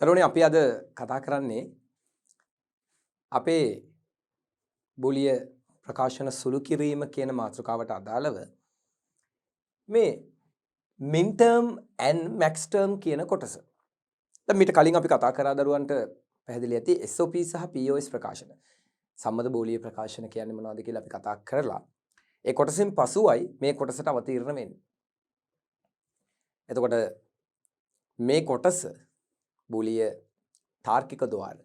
තරුණේ අපි අද කතා කරන්නේ අපේ බෝලිය ප්‍රකාශන සුළු කිරීම කියන මාතෘකාවට අදාළව මේ min term and max term කියන කොටස. දැන් මීට කලින් අපි කතා කරා දරුවන්ට පැහැදිලි ඇති SOP සහ POS ප්‍රකාශන. සම්මත බෝලිය ප්‍රකාශන කියන්නේ මොනවද කියලා අපි කතා කරලා ඒ කොටසෙන් පසුවයි මේ කොටසට අවතීර්ණ වෙන්නේ. එතකොට මේ කොටස බෝලිය තාර්කික ద్వාර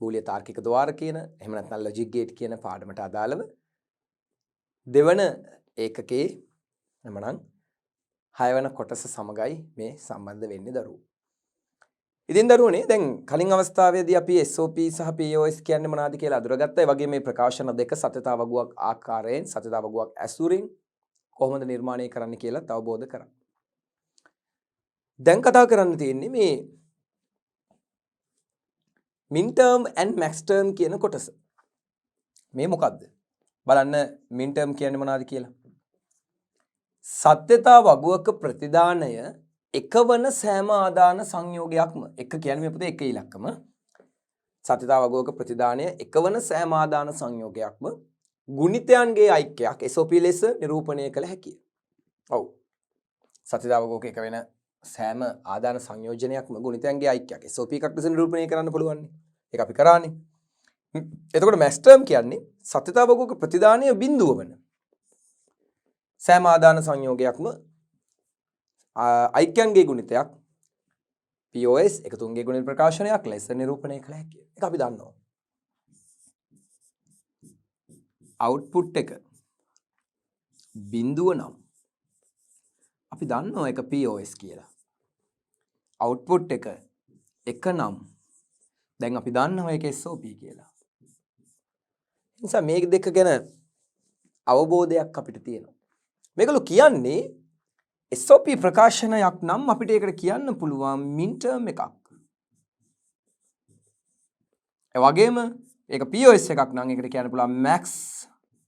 බෝලිය තාර්කික ద్వාර කියන එහෙම නැත්නම් ලොජික් ගේට් කියන පාඩමට අදාළව දෙවන ඒකකේ එමනම් 6 වෙනි කොටස සමගයි මේ සම්බන්ධ වෙන්නේ දරුවෝ. ඉතින් දරුවනේ දැන් කලින් අවස්ථාවේදී අපි SOP සහ POS කියන්නේ මොනවද කියලා අඳුරගත්තා. ඒ වගේම මේ ප්‍රකාශන දෙක සත්‍යතා වගුවක් ආකාරයෙන් සත්‍යතා වගුවක් ඇසුරින් කොහොමද නිර්මාණය කරන්න කියලා අවබෝධ කරගන්න. දැන් කතා කරන්න තියෙන්නේ මේ min term and max term කියන කොටස. මේ මොකද්ද? බලන්න min term කියන්නේ මොනවද කියලා. සත්‍යතා වගුවක ප්‍රතිදානය එකවන සෑම ආදාන සංයෝගයක්ම එක කියන්නේ මේ පුතේ එක ඉලක්කම. සත්‍යතා වගුවක ප්‍රතිදානය එකවන සෑම ආදාන සංයෝගයක්ම ගුණිතයන්ගේ ඓක්‍යයක් SOP ලෙස නිරූපණය කළ හැකිය. ඔව්. සත්‍යතා වගුවක එක වෙන සෑම ආදාන සංයෝජනයක්ම ගුණිතයන්ගේ ඓක්‍යයක් SOP එකක් ලෙස නිරූපණය කරන්න පුළුවන්. ඒක අපි කරානේ. එතකොට max term කියන්නේ සත්‍යතා වගුවක ප්‍රතිදානය බිඳුව වන සෑම ආදාන සංයෝගයක්ම ඓක්‍යයන්ගේ ගුණිතයක් POS එකතුන්ගේ ගුණිත ප්‍රකාශනයක් ලෙස නිරූපණය කළ හැකියි. ඒක අපි දන්නවා. output එක බිඳුව නම් අපි දන්නවා ඒක POS කියලා. output එක නම් දැන් අපි දන්නවා ඒක SOP කියලා. නිසා මේ දෙක ගැන අවබෝධයක් අපිට තියෙනවා. මේගොල්ලෝ කියන්නේ SOP ප්‍රකාශනයක් නම් අපිට ඒකට කියන්න පුළුවන් min term එකක්. ඒ වගේම ඒක POS එකක් නම් ඒකට කියන්න පුළුවන් max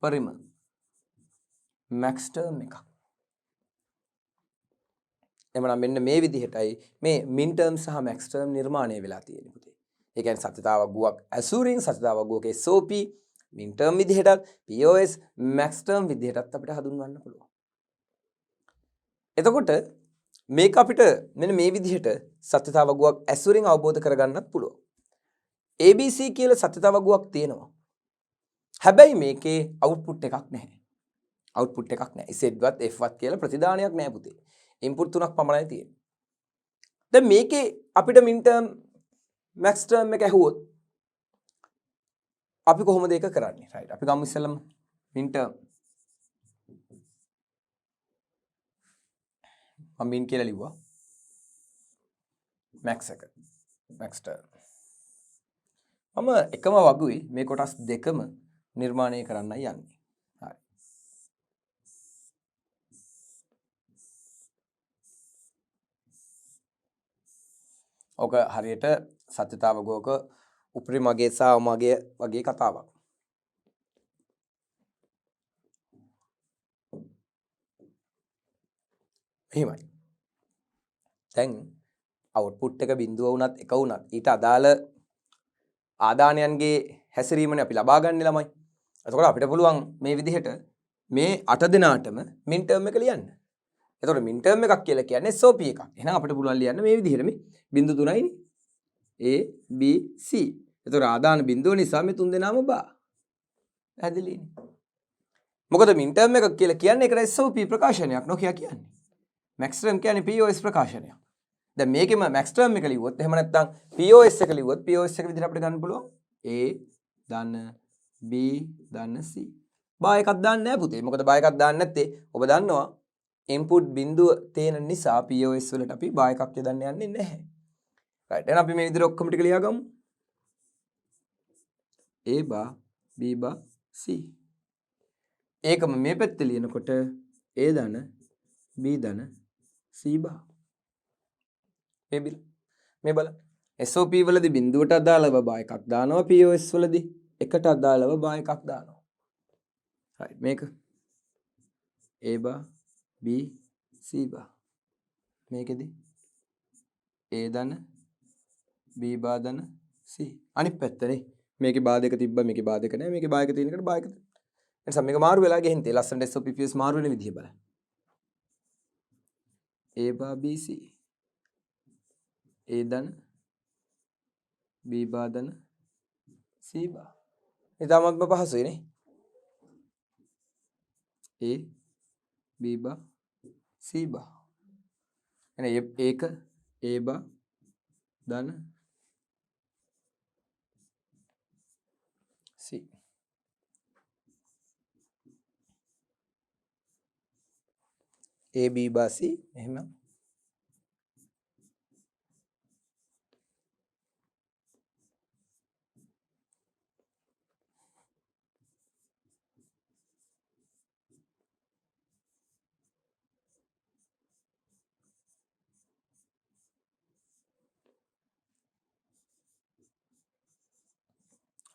පරිම max term එකක්. එමනම් මෙන්න මේ විදිහටයි මේ min term සහ max term නිර්මාණය වෙලා තියෙන්නේ පුතේ. ඒ කියන්නේ සත්‍යතා වගුවක් ඇසුරින් සත්‍යතා වගුවක SOP min term විදිහටත් POS max term විදිහටත් අපිට හඳුන්වන්න පුළුවන්. එතකොට මේක අපිට මෙන්න මේ විදිහට සත්‍යතා වගුවක් ඇසුරින් අවබෝධ කරගන්නත් පුළුවන්. ABC කියලා සත්‍යතා වගුවක් තියෙනවා. හැබැයි මේකේ අවුට්පුට් එකක් නැහැ. අවුට්පුට් එකක් නැහැ. Z වත් F වත් කියලා ප්‍රතිදානයක් නැහැ පුතේ. ඉන්පුට් තුනක් පමණයි තියෙන්නේ. දැන් මේකේ අපිට min term max term එක ඇහුවොත් අපි කොහොමද ඒක කරන්නේ? right. අපි ගමු ඉස්සෙල්ලම min term මම min කියලා ලිව්වා. max එක. max term. මම එකම වගුවේ මේ කොටස් දෙකම නිර්මාණය කරන්නයි යන්නේ. හරි. ඔක හරියට සත්‍යතා වගුවක උපරිම මගේ සහ මගේ වගේ කතාවක්. එහෙමයි. දැන් අවුට්පුට් එක බිඳුව වුණත් එක වුණත් ඊට අදාළ ආදානයන්ගේ හැසිරීමනේ අපි ලබා ගන්න ළමයි. එතකොට අපිට පුළුවන් මේ විදිහට මේ 8 දෙනාටම min term එක ලියන්න. එතකොට min term එකක් කියලා කියන්නේ SOP එකක්. එහෙනම් අපිට පුළුවන් ලියන්න මේ විදිහට මේ බිඳු තුනයිනේ. A B C. එතකොට ආදාන බිඳුව නිසා මේ තුන් දෙනාම බා. පැහැදිලිනේ. මොකද min term එකක් කියලා කියන්නේ ඒකට SOP ප්‍රකාශනයක් නොකිය කියන්නේ. max term කියන්නේ POS ප්‍රකාශනයක්. දැන් මේකෙම max term එක ලිව්වොත් එහෙම නැත්නම් POS එක ලිව්වොත් POS එක විදිහට අපිට ගන්න පුළුවන් A ධන B ධන C. බා එකක් දාන්න නැහැ පුතේ. මොකද බා එකක් දාන්න නැත්තේ ඔබ දන්නවා input බිඳුව තේන නිසා POS වලට අපි බා එකක් යදන්න යන්නේ නැහැ. right. එහෙනම් අපි මේ විදිහට ඔක්කොම ටික ලියාගමු. A බා B බා C. ඒකම මේ පැත්තේ ලියනකොට A ධන B ධන C බා. මේ බලන්න. SOP වලදී බිඳුවට අදාළව බා එකක් දානවා. POS වලදී එකට අදාළව බා එකක් දානවා. right. මේක A බා B C බා. මේකෙදි A ධන B බාධන C. අනිත් පැත්තනේ. මේකේ බාධක තිබ්බා මේකේ බාධක නැහැ. මේකේ බාධක තියෙන එකට බාධක. එනිසා මේක මාරු වෙලා ගෙහින් තේ ලස්සන SOPPS මාරු වෙන විදිහ බලන්න. A බා B C. A ධන B බාධන C බා. ඉතාමත්ම පහසුයි නේ. A B බා C බා. එහෙනම් ඒක A බා ධන C. A B බා C එහෙනම්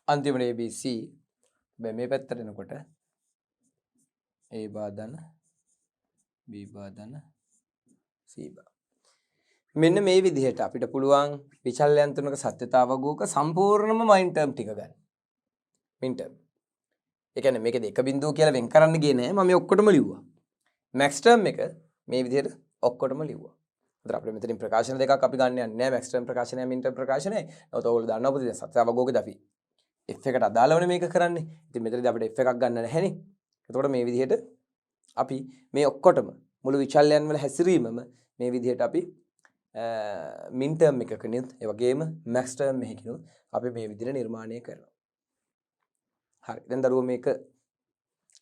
අන්තිමට ABC මේ පැත්තට එනකොට A බාධන B බාධන C බා. මෙන්න මේ විදිහට අපිට පුළුවන් විචල්‍යයන් තුනක සත්‍යතාවගෝක සම්පූර්ණම මයින් ටර්ම් ටික ගන්න. මින් ටර්ම්. ඒ කියන්නේ මේකද එක බිඳුව කියලා වෙන් කරන්න ගියේ නෑ. මම මේ ඔක්කොටම ලිව්වා. මැක්ස් ටර්ම් එක මේ විදිහට ඔක්කොටම ලිව්වා. ඒතර අපිට මෙතනින් ප්‍රකාශන දෙකක් අපි ගන්න යන්නේ නෑ. මැක්ස් ටර්ම් ප්‍රකාශනය මින් ටර්ම් ප්‍රකාශනය. නමුත් ඔයගොල්ලෝ දන්නවා පුතේ සත්‍යතාවගෝකද අපි F එකට අදාළවනේ මේක කරන්නේ. ඉතින් මෙතනදී අපිට F එකක් ගන්න නැහැනේ. එතකොට මේ විදිහට අපි මේ ඔක්කොටම මුළු විචල්‍යයන් වල හැසිරීමම මේ විදිහට අපි මින් ටර්ම් එකකනිත් ඒ වගේම මැක්ස් ටර්ම් එකකිනුත් අපි මේ විදිහට නිර්මාණය කරනවා. හරි. දැන් දරුවෝ මේක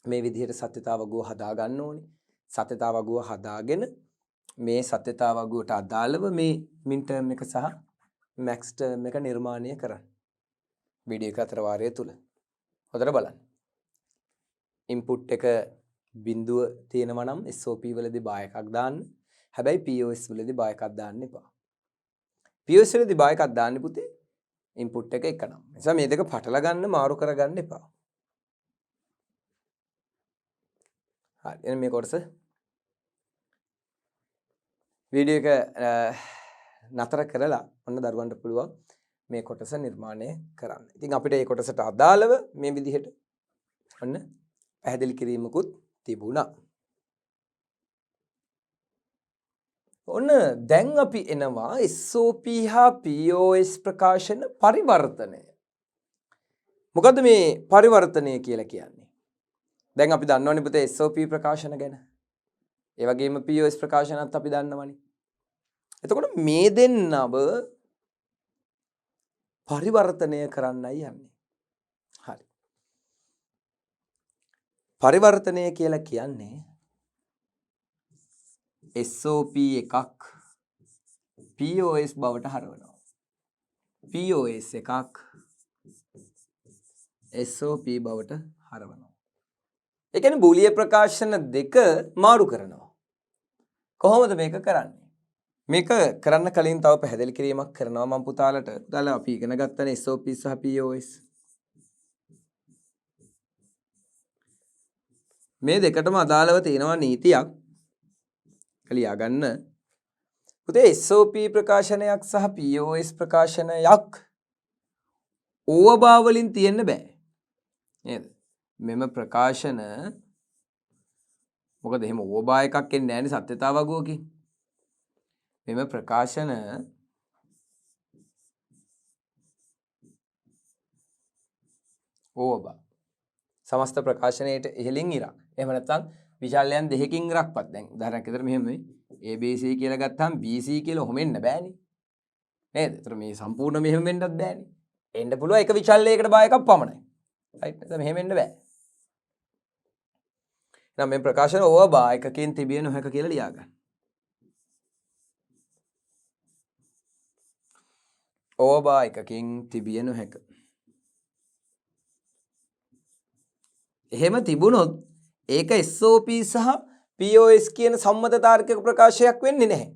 මේ විදිහට සත්‍යතාවගුව හදා ගන්න ඕනේ. සත්‍යතාවගුව හදාගෙන මේ සත්‍යතාවගුවට අදාළව මේ මින් ටර්ම් එක සහ මැක්ස් ටර්ම් එක නිර්මාණය කරන්න. වීඩියෝ එක අතර වාරය තුල. හොඳට බලන්න. ඉන්පුට් එක බිඳුව තියෙනවා නම් SOP වලදී බා එකක් දාන්න. හැබැයි POS වලදී බා එකක් දාන්න එපා. POS වලදී බා එකක් දාන්න පුතේ ඉන්පුට් එක එක නම්. ඒ නිසා මේ දෙක පටල ගන්න මාරු කරගන්න එපා. හරි. එහෙනම් මේ කොටස වීඩියෝ එක නතර කරලා ඔන්න දරුවන්ට පුළුවන් මේ කොටස නිර්මාණය කරන්න. ඉතින් අපිට මේ කොටසට අදාළව මේ විදිහට ඔන්න පැහැදිලි කිරීමකුත් තිබුණා. ඔන්න දැන් අපි එනවා SOP හා POS ප්‍රකාශන පරිවර්තනය. මොකද්ද මේ පරිවර්තනය කියලා කියන්නේ? දැන් අපි දන්නවනේ පුතේ SOP ප්‍රකාශන ගැන. ඒ වගේම POS ප්‍රකාශනත් අපි දන්නවනේ. එතකොට මේ දෙන්නව පරිවර්තනය කරන්නයි යන්නේ. හරි. පරිවර්තනය කියලා කියන්නේ SOP එකක් POS බවට හරවනවා. POS එකක් SOP බවට හරවනවා. ඒ කියන්නේ බූලිය ප්‍රකාශන දෙක මාරු කරනවා. කොහොමද මේක කරන්නේ? මේක කරන්න කලින් තව පැහැදිලි කිරීමක් කරනවා මම පුතාලට. පුතාලා අපි ඉගෙන ගත්තනේ SOP සහ POS. මේ දෙකටම අදාළව තියෙනවා නීතියක්. ලියා ගන්න. පුතේ SOP ප්‍රකාශනයක් සහ POS ප්‍රකාශනයක් ඕවබා වලින් තියෙන්න බෑ. නේද? මෙම ප්‍රකාශන මොකද එහෙම ඕවබා එකක් එන්නේ නැහැනේ සත්‍යතාවගෝකේ. මෙම ප්‍රකාශන ඕවබා සමස්ත ප්‍රකාශනයේට ඉහළින් ඉරක්. එහෙම නැත්නම් විශාලයන් දෙකකින් ඉරක්පත්. දැන් උදාහරණයක් විදිහට මෙහෙම ABC කියලා ගත්තාම BC කියලා ඔහොම බෑනේ. නේද? ඒතර මේ සම්පූර්ණ මෙහෙම වෙන්නත් බෑනේ. එන්න පුළුවන් එක විශාලයකට බා එකක් පමණයි. රයිට්? නැත්නම් මෙහෙම වෙන්න බෑ. එහෙනම් මේ ප්‍රකාශන ඕවබා එකකින් තිබිය නොහැක කියලා ලියා ගන්න. ඕවබා එකකින් තිබිය නොහැක. එහෙම තිබුණොත් ඒක SOP සහ POS කියන සම්මත තාර්කික ප්‍රකාශයක් වෙන්නේ නැහැ.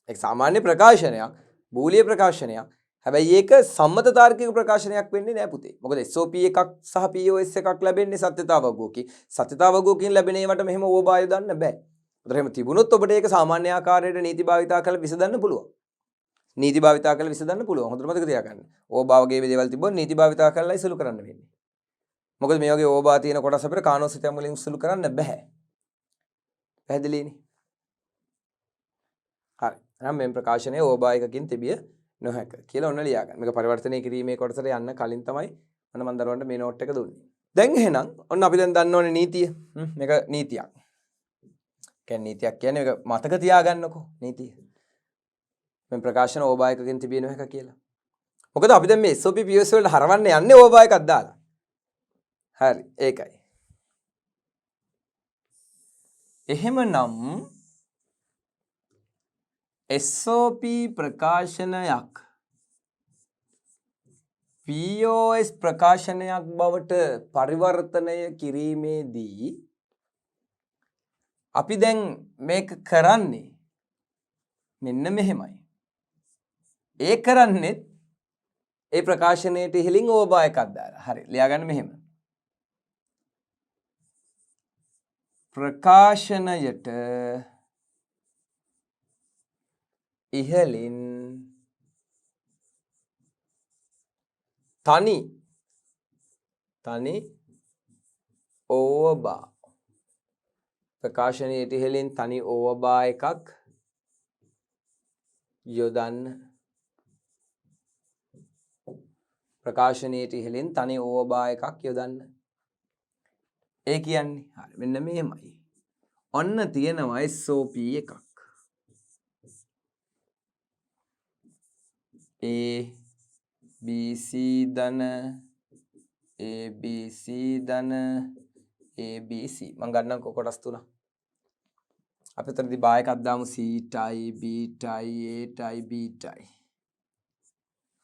ඒක සාමාන්‍ය ප්‍රකාශනයක්, බූලිය ප්‍රකාශනයක්. හැබැයි ඒක සම්මත තාර්කික ප්‍රකාශනයක් වෙන්නේ නැහැ පුතේ. මොකද SOP එකක් සහ POS එකක් ලැබෙන්නේ සත්‍යතාවගෝකී. සත්‍යතාවගෝකීන් ලැබෙන ඒවට මෙහෙම ඕබාය දාන්න බෑ. උතර එහෙම තිබුණොත් ඔබට ඒක සාමාන්‍ය ආකාරයට නීති භාවිතා කරලා විසඳන්න පුළුවන්. නීති භාවිතා කරලා විසඳන්න පුළුවන්. හොඳට මතක තියාගන්න. ඕබා වගේ දේවල් තිබ්බොත් නීති භාවිතා කරලා ඉසුළු කරන්න වෙන්නේ. මොකද මේ වගේ ඕබා තියෙන කොටස් අපිට කානෝ සිතම් වලින් ඉසුළු කරන්න බෑ. පැහැදිලිනේ? හරි. එහෙනම් මේ ප්‍රකාශනයේ ඕබා එකකින් තිබිය නොහැක කියලා ඔන්න ලියා ගන්න. මේක පරිවර්තනය කිරීමේ කොටසට යන්න කලින් තමයි ඔන්න මම දරුවන්ට මේ නෝට් එක දුන්නේ. දැන් එහෙනම් ඔන්න අපි දැන් දන්න ඕනේ නීතිය. මේක නීතියක්. කියන්නේ නීතියක් කියන්නේ මේක මතක තියාගන්නකෝ නීතිය. මේ ප්‍රකාශන ඕබා එකකින් තිබිය නොහැක කියලා. මොකද අපි දැන් මේ SOP POS වලට හරවන්න යන්නේ ඕබා එකක් දාලා. හරි ඒකයි. එහෙමනම් SOP ප්‍රකාශනයක් POS ප්‍රකාශනයක් බවට පරිවර්තනය කිරීමේදී අපි දැන් මේක කරන්නේ මෙන්න මෙහෙමයි. ඒ කරන්නේ ඒ ප්‍රකාශනයට ඉහලින් ඕබා එකක් දාලා. හරි ලියා ගන්න මෙහෙම. ප්‍රකාශනයට ඉහලින් තනි ඕබා ප්‍රකාශනයට ඉහලින් තනි ඕබා එකක් යොදන්න. ප්‍රකාශනයට ඉහලින් තනි ඕබා එකක් යොදන්න. ඒ කියන්නේ හරි මෙන්න මෙහෙමයි. ඔන්න තියෙනවා SOP එකක්. ABC ධන ABC ධන ABC මම ගන්නම්කො කොටස් තුනක්. අපි උතරදී බා එකක් දාමු C tie B tie A tie B ටයි.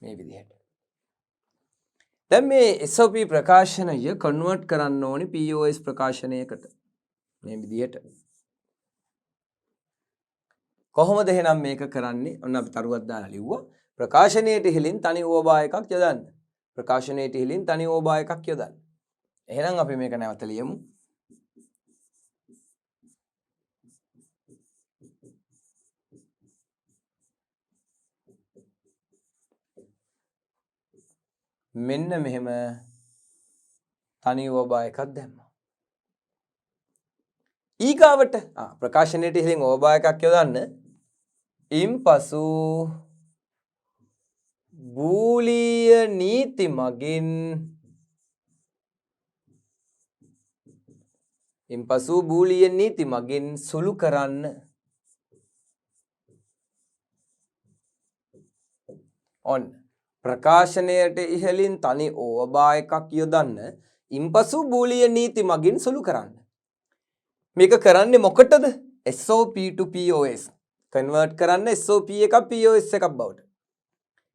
මේ විදිහට. දැන් මේ SOP ප්‍රකාශනය කන්වර්ට් කරන්න ඕනේ POS ප්‍රකාශනයකට. මේ විදිහට. කොහොමද එහෙනම් මේක කරන්නේ? ඔන්න අපි තරුවක් දාලා ලිව්වා. ප්‍රකාශනයට ඉහලින් තනි ඕබා එකක් යොදන්න. ප්‍රකාශනයට ඉහලින් තනි ඕබා එකක් යොදන්න. එහෙනම් අපි මේක නැවත ලියමු. මෙන්න මෙහෙම තනි ඕබා එකක් දැම්මා. ඊගාවට ප්‍රකාශනයට ඉහලින් ඕබා එකක් යොදන්න. ඉන්පසු බූලිය නීති මගින් සුළු කරන්න. ඔන්න ප්‍රකාශනයට ඉහලින් තනි ඕබා එකක් යොදන්න. ඉන්පසු බූලිය නීති මගින් සුළු කරන්න. මේක කරන්නේ මොකටද? SOP to POS. කන්වර්ට් කරන්න SOP එකක් POS එකක් බවට.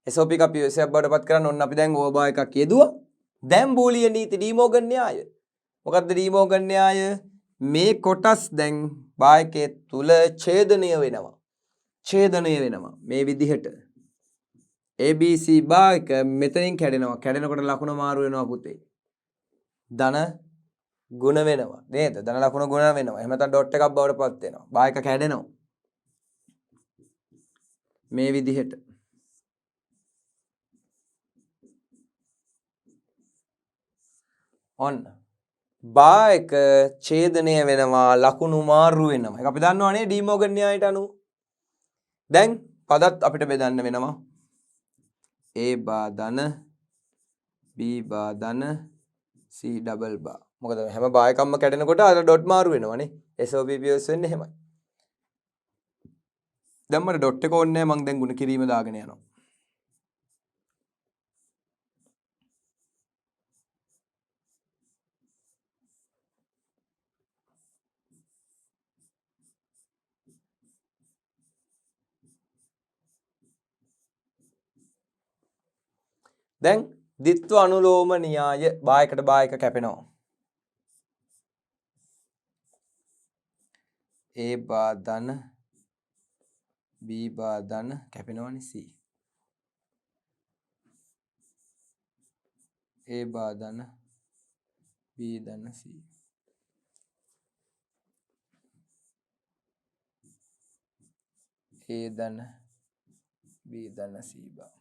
SOP එක POS එකක් බවට පත් කරන්න ඔන්න අපි දැන් ඕබා එකක් යෙදුවා. දැන් බූලිය නීති ඩීමෝගන් න්‍යාය. මොකද්ද ඩීමෝගන් න්‍යාය? මේ කොටස් දැන් බා එකේ තුල ඡේදනය වෙනවා. මේ විදිහට. ABC බා එක මෙතනින් කැඩෙනවා. කැඩෙනකොට ලකුණ මාරු වෙනවා පුතේ. ධන ගුණ වෙනවා. නේද? ධන ලකුණ ගුණ වෙනවා. එහෙම නැත්නම් ඩොට් එකක් බවට පත් වෙනවා. බා එක කැඩෙනවා. මේ විදිහට. ඔන්න බා එක ඡේදනය වෙනවා ලකුණු මාරු වෙනවා. ඒක අපි දන්නවනේ ඩීමෝගන් න්‍යායට අනුව. දැන් පදත් අපිට බෙදන්න වෙනවා. A බා ධන B බා ධන C ඩබල් බා. මොකද හැම බා එකක්ම කැඩෙනකොට අර ඩොට් මාරු වෙනවනේ. SOP POS වෙන්නේ එහෙමයි. දැන් මට ඩොට් එක ඕනේ නැහැ. මම දැන් ගුණ කිරීම දාගෙන යනවා. දැන් ද්විත්ව අනුලෝම න්‍යාය බා එකට බා එක කැපෙනවා. A බා ධන B බා ධන කැපෙනවනේ C. A බා ධන B ධන C. A ධන B ධන C බා.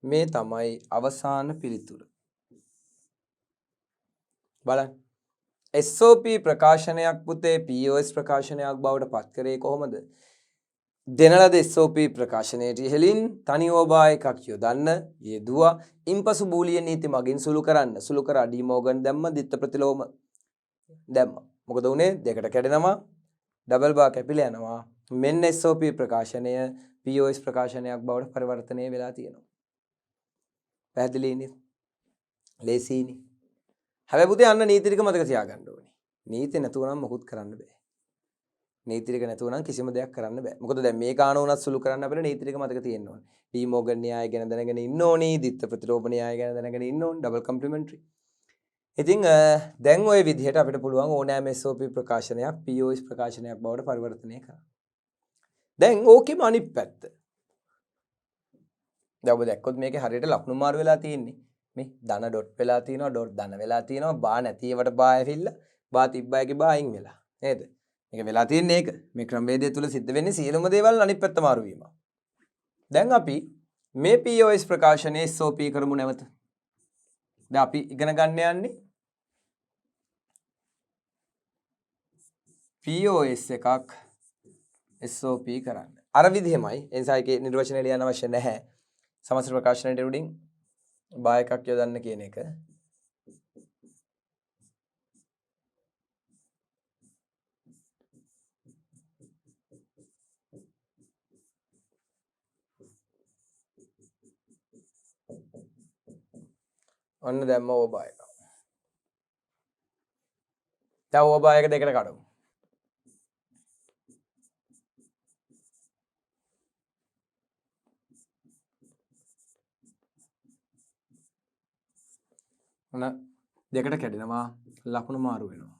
මේ තමයි අවසාන පිළිතුර. බලන්න. SOP ප්‍රකාශනයක් පුතේ POS ප්‍රකාශනයක් බවට පත් කරේ කොහොමද? දෙන ලද SOP ප්‍රකාශනයට ඉහළින් තනියෝබා එකක් යොදන්න යෙදුවා. ඉන්පසු බූලිය නීති මගින් සුළු කරන්න. සුළු කරා ඩී මෝගන් දැම්ම, දිත්ත ප්‍රතිලෝම දැම්ම. මොකද උනේ? දෙකට කැඩෙනවා. ඩබල් බාර් කැපිලා යනවා. මෙන්න SOP ප්‍රකාශනය POS ප්‍රකාශනයක් බවට පරිවර්තනය වෙලා තියෙනවා. පැහැදිලිනේ? ලේසියිනේ. හැබැයි පුතේ අන්න නීති ටික මතක තියාගන්න ඕනේ. නීති නැතුව නම් මොකුත් කරන්න බෑ. නීති ටික නැතුව නම් කිසිම දෙයක් කරන්න බෑ. මොකද දැන් මේ කාණුනත් සුළු කරන්න අපිට නීති ටික මතක තියෙන්න ඕනේ. ඩී මෝගන් න්‍යාය ගැන දැනගෙන ඉන්න ඕනේ. දිත්ත ප්‍රතිලෝම න්‍යාය ගැන දැනගෙන ඉන්න ඕනේ. ඩබල් කම්ප්ලිමෙන්ටරි. ඉතින් දැන් ওই විදිහට අපිට පුළුවන් ඕනෑම SOP ප්‍රකාශනයක් POS ප්‍රකාශනයක් බවට පරිවර්තනය කරන්න. දැන් ඕකෙම අනිත් පැත්ත. දැන් ඔබ දැක්කොත් මේකේ හරියට ලකුණු මාරු වෙලා තියෙන්නේ. මේ ධන ඩොට් වෙලා තියෙනවා, ඩොට් ධන වෙලා තියෙනවා, බා නැති ඒවට බා ඇවිල්ලා, බා තිබ්බයගේ බා අයින් වෙලා. නේද? මේක වෙලා තියෙන්නේ ඒක. මේ ක්‍රමවේදය තුල සිද්ධ වෙන්නේ සියලුම දේවල් අනිත් පැත්ත මාරු වීම. දැන් අපි මේ POS ප්‍රකාශනයේ SOP කරමු නැවත. දැන් අපි ඉගෙන ගන්න යන්නේ POS එකක් SOP කරන්න. අර විදිහමයි. ඒ නිසා ඒකේ නිර්වචනය ලියන්න අවශ්‍ය නැහැ. සමස්ත ප්‍රකාශනයේ උඩින් බා එකක් යොදන්න කියන එක. ඔන්න දැම්ම ඕබා එක. දැන් ඕබා එක දෙකට කඩමු. ඔන්න දෙකට කැඩෙනවා, ලකුණු මාරු වෙනවා.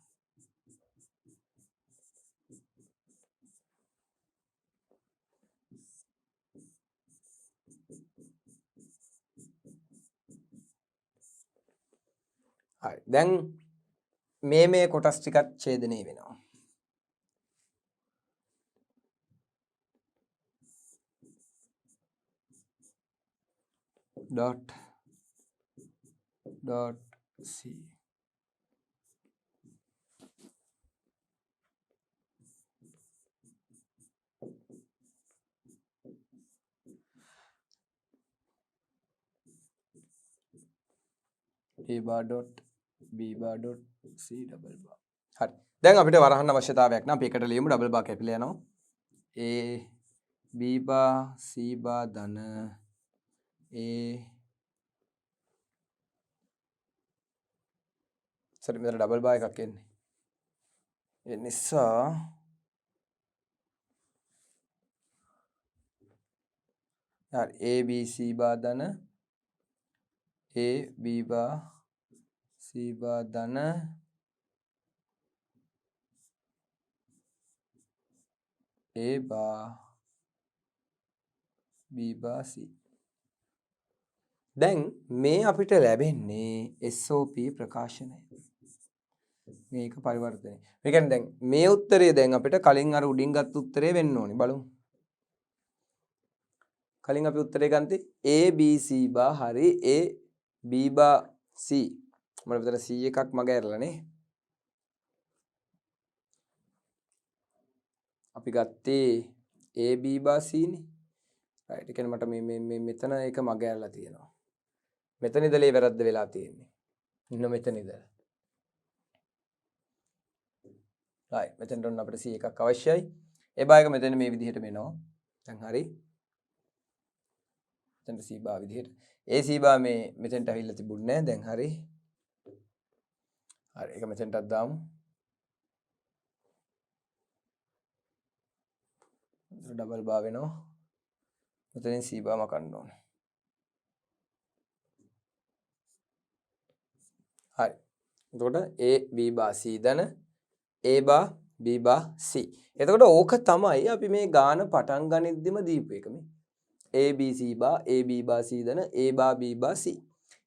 හරි. දැන් මේ කොටස් ටිකත් ඡේදනය වෙනවා. .c A bar dot B bar dot C double bar. හරි. දැන් අපිට වරහන් අවශ්‍යතාවයක් නැහැ. අපි එකට ලියමු double bar කැපිලා යනවා. A B bar C bar ධන A සරි මෙතන double bar එකක් එන්නේ. ඒ නිසා හරි A B C bar ධන A B bar C bar ධන A bar B bar C. දැන් මේ අපිට ලැබෙන්නේ SOP ප්‍රකාශනය. මේක පරිවර්තනය. ඒ කියන්නේ දැන් මේ උත්තරය දැන් අපිට කලින් අර උඩින් ගත්ත උත්තරේ වෙන්න ඕනේ. බලමු. කලින් අපි උත්තරේ ගන්ති A B C bar හරි A B bar C. මම විතර C එකක් මග ඇරලානේ. අපි ගත්තේ A B bar C නේ. right. ඒ කියන්නේ මට මේ මෙතන එක මග ඇරලා තියෙනවා. මෙතන ඉඳලා ඒ වැරද්ද වෙලා තියෙන්නේ. ඉන්න මෙතන ඉඳලා. right. මෙතෙන්ට ඔන්න අපිට C එකක් අවශ්‍යයි. ඒ බා එක මෙතන මේ විදිහට වෙනවා. දැන් හරි. මෙතෙන්ට C බා විදිහට. A C බා මේ මෙතෙන්ට ඇවිල්ලා තිබුණේ නැහැ. දැන් හරි. හරි. ඒක මෙතෙන්ටත් දාමු. ඩබල් බා වෙනවා. මෙතනින් C බා මකන්න ඕනේ. හරි. එතකොට A B බා C ධන A බා B බා C. එතකොට ඕක තමයි අපි මේ ගාන පටන් ගනිද්දිම දීපු එක මේ. A B C බා A B බා C ධන A බා B බා C.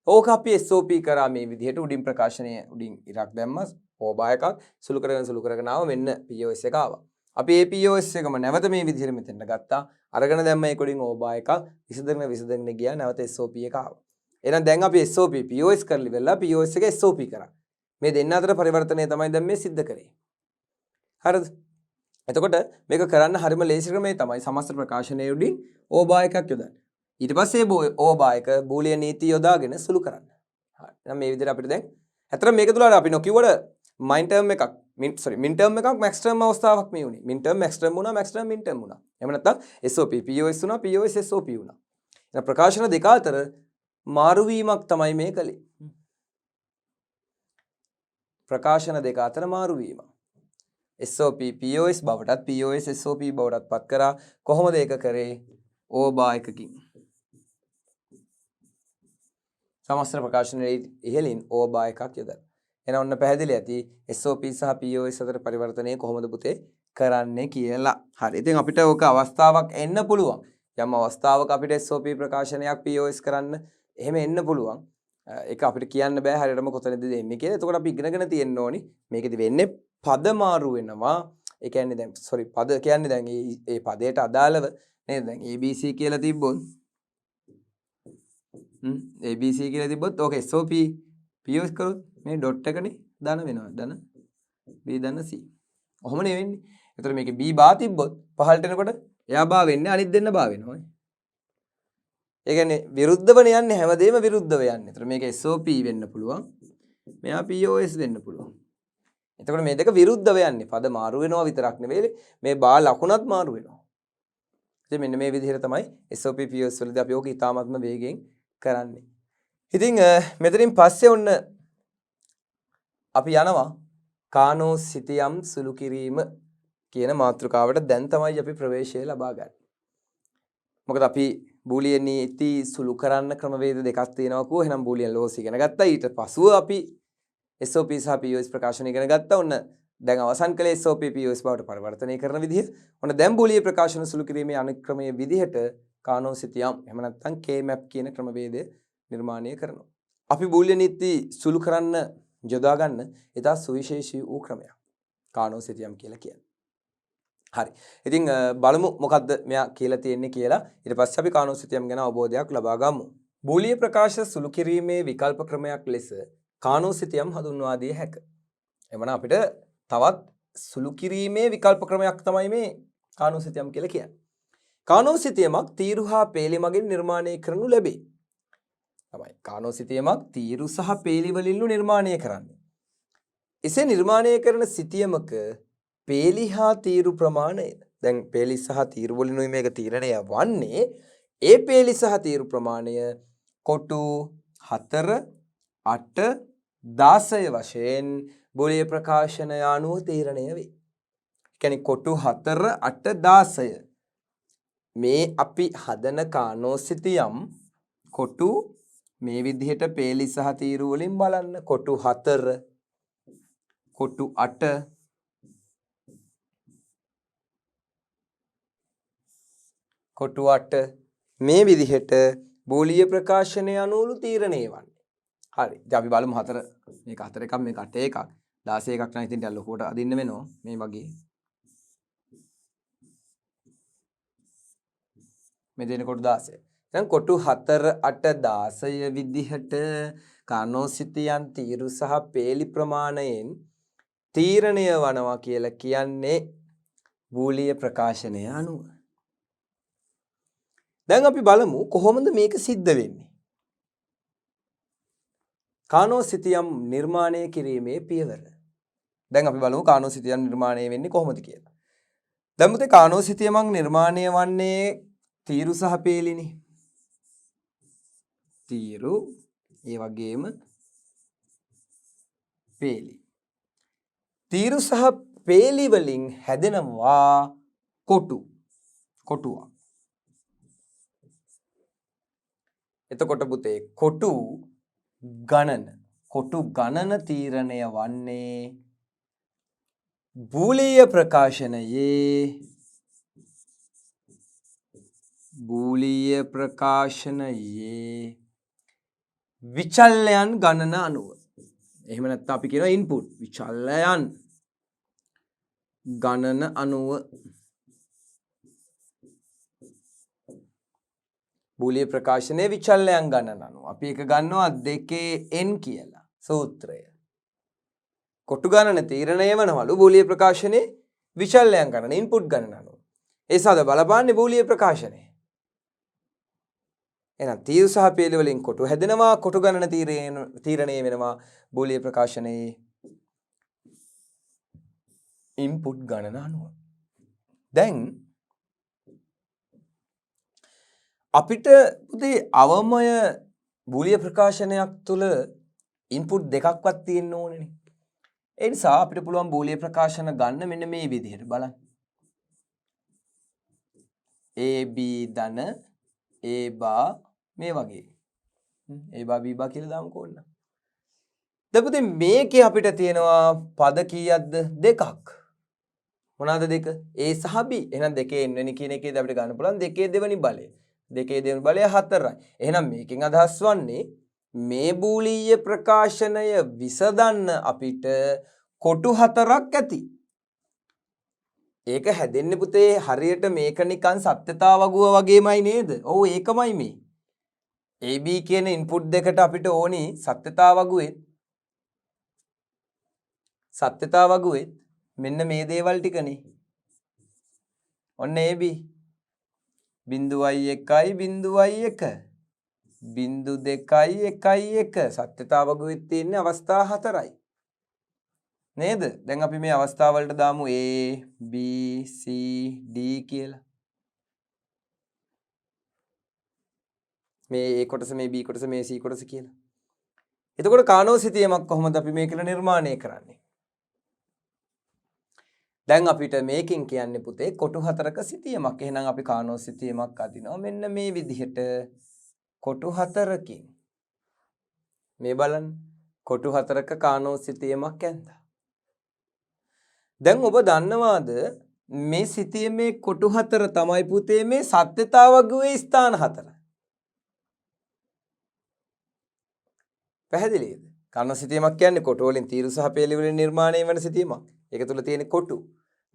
ඕක අපි SOP කරා මේ විදිහට උඩින් ප්‍රකාශනය උඩින් ඉරක් දැම්මා. ඕබා එකක් සුළු කරගෙන ආව මෙන්න POS එක ආවා. අපි ඒ POS එකම නැවත මේ විදිහට මෙතෙන්ට ගත්තා. අරගෙන දැම්ම ඒ කොටින් ඕබා එකක් විසඳගෙන ගියා නැවත SOP එක ආවා. එහෙනම් දැන් අපි SOP POS කරලි වෙලා POS එක SOP කරා. මේ දෙන්න අතර පරිවර්තනය තමයි දැන් මේ සිද්ධ කරේ. හරිද? එතකොට මේක කරන්න හරිම ලේසි ක්‍රමය තමයි සමස්ත ප්‍රකාශනයේ උඩින් ඕබා එකක් යොදන්න. ඊට පස්සේ ඕබා එක බූලියන් නීති යොදාගෙන සුළු කරන්න. හරි. එහෙනම් මේ විදිහට අපිට දැන් අතර මේක තුල අපි නොකියුවට මයින් ටර්ම් එකක් මින් ටර්ම් එකක් මැක්ස් ටර්ම් අවස්ථාවක් මේ උනේ. මින් ටර්ම් මැක්ස් ටර්ම් වුණා මැක්ස් ටර්ම් මින් ටර්ම් වුණා. එහෙම නැත්නම් SOP POS වුණා POS SOP වුණා. එහෙනම් ප්‍රකාශන දෙක අතර මාරු වීමක් තමයි මේ කලේ. ප්‍රකාශන දෙක අතර මාරු වීම. SOP POS බවටත් POS SOP බවටත් පත් කරා. කොහොමද ඒක කරේ? ඕබා එකකින්. සමස්ත ප්‍රකාශනයේ ඉහළින් ඕබා එකක් යොදලා. එහෙනම් ඔන්න පැහැදිලි ඇති SOP සහ POS අතර පරිවර්තනය කොහොමද පුතේ කරන්නේ කියලා. හරි. ඉතින් අපිට ඕක අවස්ථාවක් එන්න පුළුවන්. යම් අවස්ථාවක අපිට SOP ප්‍රකාශනයක් POS කරන්න එහෙම එන්න පුළුවන්. ඒක අපිට කියන්න බෑ හරියටම කොතනද දෙන්නේ කියලා. එතකොට අපි ඉගෙනගෙන තියෙන්න ඕනි. මේකෙදි වෙන්නේ පද මාරු වෙනවා. ඒ කියන්නේ දැන් පද කියන්නේ දැන් මේ පදයට අදාළව නේද? දැන් ABC කියලා තිබ්බොත් ABC කියලා තිබ්බොත් ඕක SOP POS කරොත් මේ ඩොට් එකනේ ධන වෙනවා. ධන B ධන C. ඔහොමනේ වෙන්නේ. එතකොට මේකේ B බා තිබ්බොත් පහළට එනකොට එයා බා වෙන්නේ අනිත් දෙන්න බා වෙනවා. ඒ කියන්නේ විරුද්ධවනේ යන්නේ හැමදේම විරුද්ධව යන්නේ. එතකොට මේක SOP වෙන්න පුළුවන්. මෙයා POS වෙන්න පුළුවන්. එතකොට මේ දෙක විරුද්ධව යන්නේ. පද මාරු වෙනවා විතරක් නෙවෙයි මේ බා ලකුණත් මාරු වෙනවා. ඉතින් මෙන්න මේ විදිහට තමයි SOP POS වලදී අපි ඕක ඉතාමත්ම වේගෙන් කරන්නේ. ඉතින් මෙතනින් පස්සේ ඔන්න අපි යනවා කානෝ සිතියම් සුළු කිරීම කියන මාතෘකාවට දැන් තමයි අපි ප්‍රවේශය ලබා ගන්න. මොකද අපි බූලියන් නීති සුළු කරන්න ක්‍රමවේද දෙකක් තියෙනවා කෝ. එහෙනම් බූලියන් ලෝස් ඉගෙන ගත්තා. ඊට පසුව අපි SOP සහ POS ප්‍රකාශන ඉගෙන ගත්තා. ඔන්න දැන් අවසන් කළේ SOP POS බවට පරිවර්තනය කරන විදිහ. ඔන්න දැන් බූලිය ප්‍රකාශන සුළු කිරීමේ අනුක්‍රමයේ විදිහට කානෝ සිතියම් එහෙම නැත්නම් K-map කියන ක්‍රමවේදය නිර්මාණය කරනවා. අපි බූලියන් නීති සුළු කරන්න යොදා ගන්න ඉතා සුවිශේෂී වූ ක්‍රමයක්. කානෝ සිතියම් කියලා කියන්නේ. හරි. ඉතින් බලමු මොකද්ද මෙයා කියලා තියෙන්නේ කියලා. ඊට පස්සේ අපි කානෝ සිතියම් ගැන අවබෝධයක් ලබා ගමු. බූලිය ප්‍රකාශ සුළු කිරීමේ විකල්ප ක්‍රමයක් ලෙස කානෝ සිතියම් හඳුන්වා දිය හැක. එවනම් අපිට තවත් සුළු කිරීමේ විකල්ප ක්‍රමයක් තමයි මේ කානෝ සිතියම් කියලා කියන්නේ. කානෝ සිතියමක් තීරු හා පේලි මගින් නිර්මාණය කරනු ලැබේ. තමයි. කානෝ සිතියමක් තීරු සහ පේලි වලින් නිර්මාණය කරන්නේ. එසේ නිර්මාණය කරන සිතියමක පේලි හා තීරු ප්‍රමාණය දැන් පේලි සහ තීරු වලිනුයි මේක තීරණය වන්නේ. ඒ පේලි සහ තීරු ප්‍රමාණය කොටු 4 8 16 වශයෙන් බූලිය ප්‍රකාශනය අනුව තීරණය වේ. කියන්නේ කොටු 4 8 16 මේ අපි හදන කානෝ සිතියම් කොටු මේ විදිහට පේලි සහ තීරු වලින් බලන්න. කොටු 4 කොටු 8 කොටු 8 මේ විදිහට බූලිය ප්‍රකාශනය අනුව තීරණය වන්නේ. හරි. ඉතින් අපි බලමු 4 මේක 4 එකක් මේක 8 එකක් 16 එකක් නම් ඉතින් ටික ලොකුවට අදින්න වෙනවා මේ වගේ. මේ දෙනකොට 16. දැන් කොටු 4 8 16 විදිහට කානෝ සිතියම් තීරු සහ පේලි ප්‍රමාණයෙන් තීරණය වනවා කියලා කියන්නේ බූලිය ප්‍රකාශනය අනුව. දැන් අපි බලමු කොහොමද මේක සිද්ධ වෙන්නේ. කානෝ සිතියම් නිර්මාණය කිරීමේ පියවර. දැන් අපි බලමු කානෝ සිතියම් නිර්මාණය වෙන්නේ කොහොමද කියලා. දැන් මුතේ කානෝ සිතියමක් නිර්මාණය වන්නේ තීරු සහ පේලිනේ. තීරු ඒ වගේම පේලි. තීරු සහ පේලි වලින් හැදෙනවා කොටුවක්. එතකොට පුතේ කොටු ගණන තීරණය වන්නේ බූලිය ප්‍රකාශනයේ විචල්‍යයන් ගණන අනුව. එහෙම නැත්නම් අපි කියනවා ඉන්පුට් විචල්‍යයන් ගණන අනුව බූලිය ප්‍රකාශනයේ විචල්‍යයන් ගණන අනුව අපි එක ගන්නවා 2n කියලා සූත්‍රය. කොටු ගණන තීරණය වෙනවලු බූලිය ප්‍රකාශනයේ විචල්‍යයන් ගණන ඉන්පුට් ගණන අනුව. ඒ සාද බලපාන්නේ බූලිය ප්‍රකාශනය. එහෙනම් තීරු සහ පේලි වලින් කොටු හැදෙනවා කොටු ගණන තීරණය වෙනවා බූලිය ප්‍රකාශනයේ ඉන්පුට් ගණන අනුව. දැන් අපිට පුතේ අවමය බූලිය ප්‍රකාශනයක් තුළ ඉන්පුට් දෙකක්වත් තියෙන්න ඕනේනේ. ඒ නිසා අපිට පුළුවන් බූලිය ප්‍රකාශන ගන්න මෙන්න මේ විදිහට බලන්න. AB ධන A බා මේ වගේ. A බා B බා කියලා දාමුකෝ ඔන්න. දැන් පුතේ මේකේ අපිට තියෙනවා පද කීයක්ද? දෙකක්. මොනවාද දෙක? A සහ B. එහෙනම් දෙකේ n වෙනි කියන එකේදී අපිට ගන්න පුළුවන් දෙකේ දෙවෙනි බලය. දෙකේ දෙවෙනි බලය 4යි. එහෙනම් මේකෙන් අදහස් වන්නේ මේ බූලීය ප්‍රකාශනය විසඳන්න අපිට කොටු 4ක් ඇති. ඒක හැදෙන්නේ පුතේ හරියට මේක නිකන් සත්‍යතා වගුව වගේමයි නේද? ඔව් ඒකමයි මේ. AB කියන ඉන්පුට් දෙකට අපිට ඕනි සත්‍යතා වගුවේ මෙන්න මේ දේවල් ටිකනේ. ඔන්න AB 0.1 0.1 0.2 සත්‍යතා වගුවේ තියෙන අවස්ථා 4යි. නේද? දැන් අපි මේ අවස්ථා වලට දාමු A B C D කියලා. මේ A කොටස මේ B කොටස මේ C කොටස කියලා. එතකොට කානෝ සිතියමක් කොහොමද අපි මේක නිර්මාණය කරන්නේ? දැන් අපිට මේකෙන් කියන්නේ පුතේ කොටු 4ක සිතියමක්. එහෙනම් අපි කානෝ සිතියමක් අදිනවා මෙන්න මේ විදිහට කොටු 4කින්. මේ බලන්න කොටු 4ක කානෝ සිතියමක් ඇන්දා. දැන් ඔබ දන්නවාද මේ සිතියමේ කොටු 4 තමයි පුතේ මේ සත්‍යතා වගුවේ ස්ථාන 4. පැහැදිලිද? කානෝ සිතියමක් කියන්නේ කොටු වලින් තීරු සහ පේලි වලින් නිර්මාණය වෙන සිතියමක්. ඒක තුල තියෙන කොටු.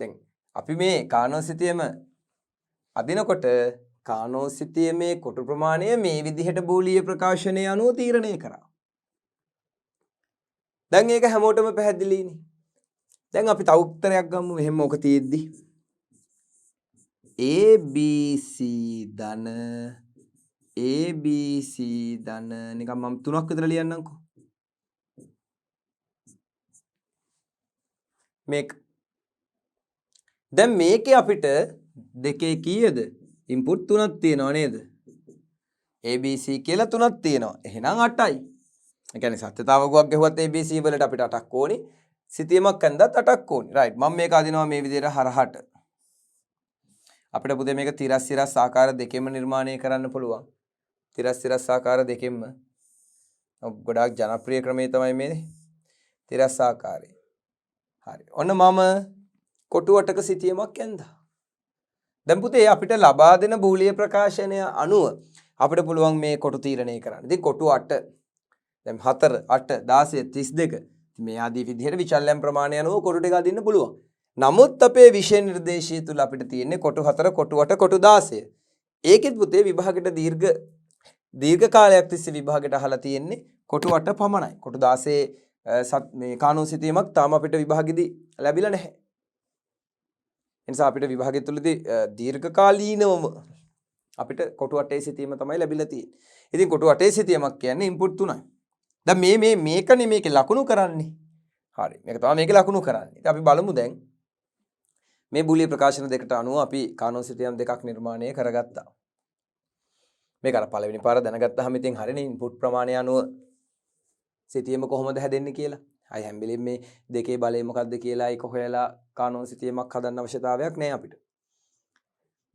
දැන් අපි මේ කානෝ සිතියම අදිනකොට කානෝ සිතියමේ කොටු ප්‍රමාණය මේ විදිහට බූලීය ප්‍රකාශනය අනුව තීරණය කරා. දැන් ඒක හැමෝටම පැහැදිලිනේ. දැන් අපි තව උත්තරයක් ගමු මෙහෙම ඔක තියෙද්දි ABC ධන ABC ධන නිකන් මම 3ක් විතර ලියන්නම්කෝ. මේක දැන් මේකේ අපිට දෙකේ කීයද? ඉන්පුට් 3ක් තියෙනවා නේද? ABC කියලා 3ක් තියෙනවා. එහෙනම් 8යි. ඒ කියන්නේ සත්‍යතාවකුවක් ගෙවුවත් ABC වලට අපිට 8ක් ඕනේ. සිතියමක් ඇඳත් 8ක් ඕනේ. රයිට්. මම මේක අදිනවා මේ විදිහට හරහට. අපිට පුතේ මේක තිරස් ආකාර දෙකෙන්ම නිර්මාණය කරන්න පුළුවන්. තිරස් ආකාර දෙකෙන්ම. ගොඩාක් ජනප්‍රිය ක්‍රමය තමයි මේ තිරස් ආකාරය. හරි. ඔන්න මම කොටු 8ක සිතියමක් ඇඳා. දැන් පුතේ අපිට ලබා දෙන බූලිය ප්‍රකාශනය අනුව අපිට පුළුවන් මේ කොටු තීරණය කරන්න. ඉතින් කොටු 8 දැන් 4 8 16 32 මේ ආදී විදිහට විචල්‍යම් ප්‍රමාණය අනුව කොටු ටික අදින්න පුළුවන්. නමුත් අපේ විෂය නිර්දේශය තුල අපිට තියෙන්නේ කොටු 4 කොටු 8 කොටු 16. ඒකෙත් පුතේ විභාගෙට දීර්ඝ කාලයක් තිස්සේ විභාගෙට අහලා තියෙන්නේ කොටු 8 පමණයි. කොටු 16 මේ කානෝ සිතියමක් තාම අපිට විභාගෙදී ලැබිලා නැහැ. එනිසා අපිට විභාගය තුලදී දීර්ඝ කාලීනවම අපිට කොටු 8 සිතියම තමයි ලැබිලා තියෙන්නේ. ඉතින් කොටු 8 සිතියමක් කියන්නේ ඉන්පුට් 3යි. දැන් මේකනේ මේකේ ලකුණු කරන්නේ. හරි. මේක තමයි මේකේ ලකුණු කරන්නේ. ඉතින් අපි බලමු දැන් මේ බූලිය ප්‍රකාශන දෙකට අනුව අපි කානෝ සිතියම් දෙකක් නිර්මාණය කරගත්තා. මේක අර පළවෙනි පාර දැනගත්තාම ඉතින් හරිනේ ඉන්පුට් ප්‍රමාණය අනුව සිතියම කොහොමද හැදෙන්නේ කියලා. අය හැම වෙලෙම මේ දෙකේ බලය මොකක්ද කියලා ඒක හොයලා කානෝ සිතියමක් හදන්න අවශ්‍යතාවයක් නැහැ අපිට.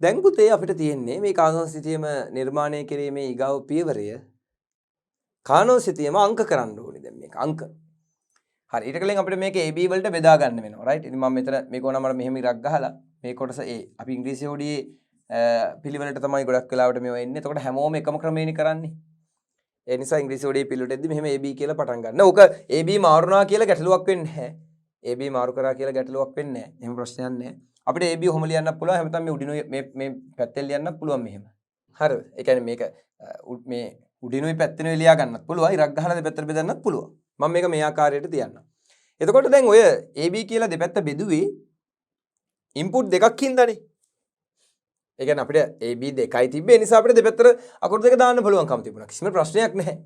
දැන් පුතේ අපිට තියෙන්නේ මේ කානෝ සිතියම නිර්මාණය කිරීමේ ඊගාව පියවරය කානෝ සිතියම අංක කරන්න ඕනේ. දැන් මේක අංක. හරි. ඊට කලින් අපිට මේක AB වලට බෙදා ගන්න වෙනවා. රයිට්. ඉතින් මම මෙතන මේක ඕනම මෙහෙම ඉරක් ගහලා මේ කොටස A. අපි ඉංග්‍රීසි හොඩියේ පිළිවෙලට තමයි ගොඩක් වෙලාවට මේවා එන්නේ. එතකොට හැමෝම එකම ක්‍රමයනේ කරන්නේ. ඒ නිසා ඉංග්‍රීසි හොඩියේ පිළිවෙලට එද්දි මෙහෙම AB කියලා පටන් ගන්න. ඕක AB මාරුණා කියලා ගැටලුවක් වෙන්නේ නැහැ. AB මාරු කරා කියලා ගැටලුවක් වෙන්නේ නැහැ. එහෙම ප්‍රශ්නයක් නැහැ. අපිට AB ඔහොම ලියන්නත් පුළුවන්. එහෙම නැත්නම් මේ උඩිනුයි මේ පැත්තෙන් ලියන්නත් පුළුවන් මෙහෙම. හරිද? ඒ කියන්නේ මේක මේ උඩිනුයි පැත්තෙනුයි ලියා ගන්නත් පුළුවන්. ඉරක් ගහලා දෙපැත්තට බෙදන්නත් පුළුවන්. මම මේක මේ ආකාරයට තියන්නම්. එතකොට දැන් ඔය AB කියලා දෙපැත්ත බෙදුවේ ඉන්පුට් දෙකක් හින්දානේ. ඒ කියන්නේ අපිට AB දෙකයි තිබ්බේ. ඒ නිසා අපිට දෙපැත්තට අකුරු දෙක දාන්න පුළුවන්කම තිබුණා. කිසිම ප්‍රශ්නයක් නැහැ.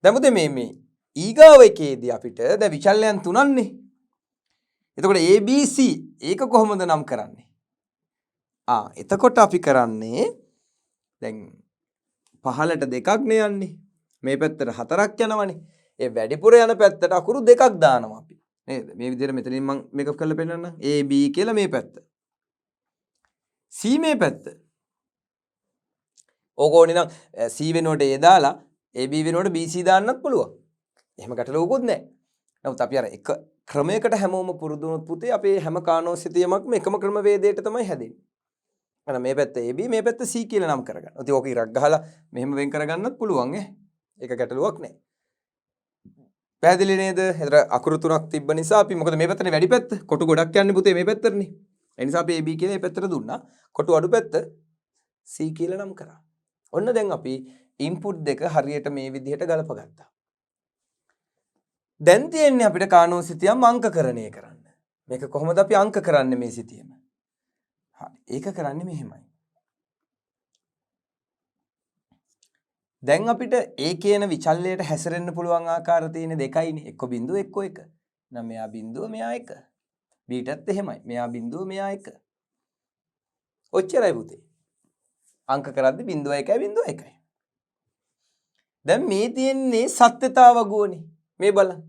දැන් මුතේ මේ ඊගාව එකේදී අපිට දැන් විචල්යන් තුනන්නේ. එතකොට ABC ඒක කොහොමද නම් කරන්නේ? එතකොට අපි කරන්නේ දැන් පහලට දෙකක් නේ යන්නේ. මේ පැත්තට හතරක් යනවනේ. ඒ වැඩිපුර යන පැත්තට අකුරු දෙකක් දානවා අපි. නේද? මේ විදිහට මෙතනින් මම මේක කරලා පෙන්නන්නම්. AB කියලා මේ පැත්ත. C මේ පැත්ත. ඕක ඕනේ නම් C වෙනුවට A දාලා AB වෙනුවට BC දාන්නත් පුළුවන්. එහෙම ගැටලුවකුත් නැහැ. නමුත් අපි අර එක ක්‍රමයකට හැමෝම පුරුදු වුණොත් පුතේ අපේ හැම කානෝසිතියමක්ම එකම ක්‍රමවේදයට තමයි හැදෙන්නේ. එහෙනම් මේ පැත්ත AB මේ පැත්ත C කියලා නම් කරගන්න. ඉතින් ඕක ඉරක් ගහලා මෙහෙම වෙන් කරගන්නත් පුළුවන් ඈ. ඒක ගැටලුවක් නැහැ. පැහැදිලි නේද? එතන අකුරු තුනක් තිබ්බ නිසා අපි මොකද මේ පැත්තනේ වැඩි පැත්ත. කොටු ගොඩක් යන්නේ පුතේ මේ පැත්තටනේ. ඒ නිසා අපි AB කියලා මේ පැත්තට දුන්නා. කොටු අඩු පැත්ත C කියලා නම් කරා. ඔන්න දැන් අපි ඉන්පුට් දෙක හරියට මේ විදිහට ගලපගත්තා. දැන් තියෙන්නේ අපිට කානෝසිතියම් අංකකරණය කරන්න. මේක කොහොමද අපි අංක කරන්නේ මේ සිතියම? හරි. ඒක කරන්නේ මෙහෙමයි. දැන් අපිට A කියන විචල්‍යයට හැසිරෙන්න පුළුවන් ආකාර තියෙන දෙකයිනේ. එක්ක බිඳුව එක්ක එක. නම් මෙයා බිඳුව මෙයා එක. Bටත් එහෙමයි. මෙයා බිඳුව මෙයා එක. ඔච්චරයි පුතේ. අංක කරද්දි බිඳුව එකයි බිඳුව එකයි. දැන් මේ තියෙන්නේ සත්‍යතාව වගුවනේ. මේ බලන්න.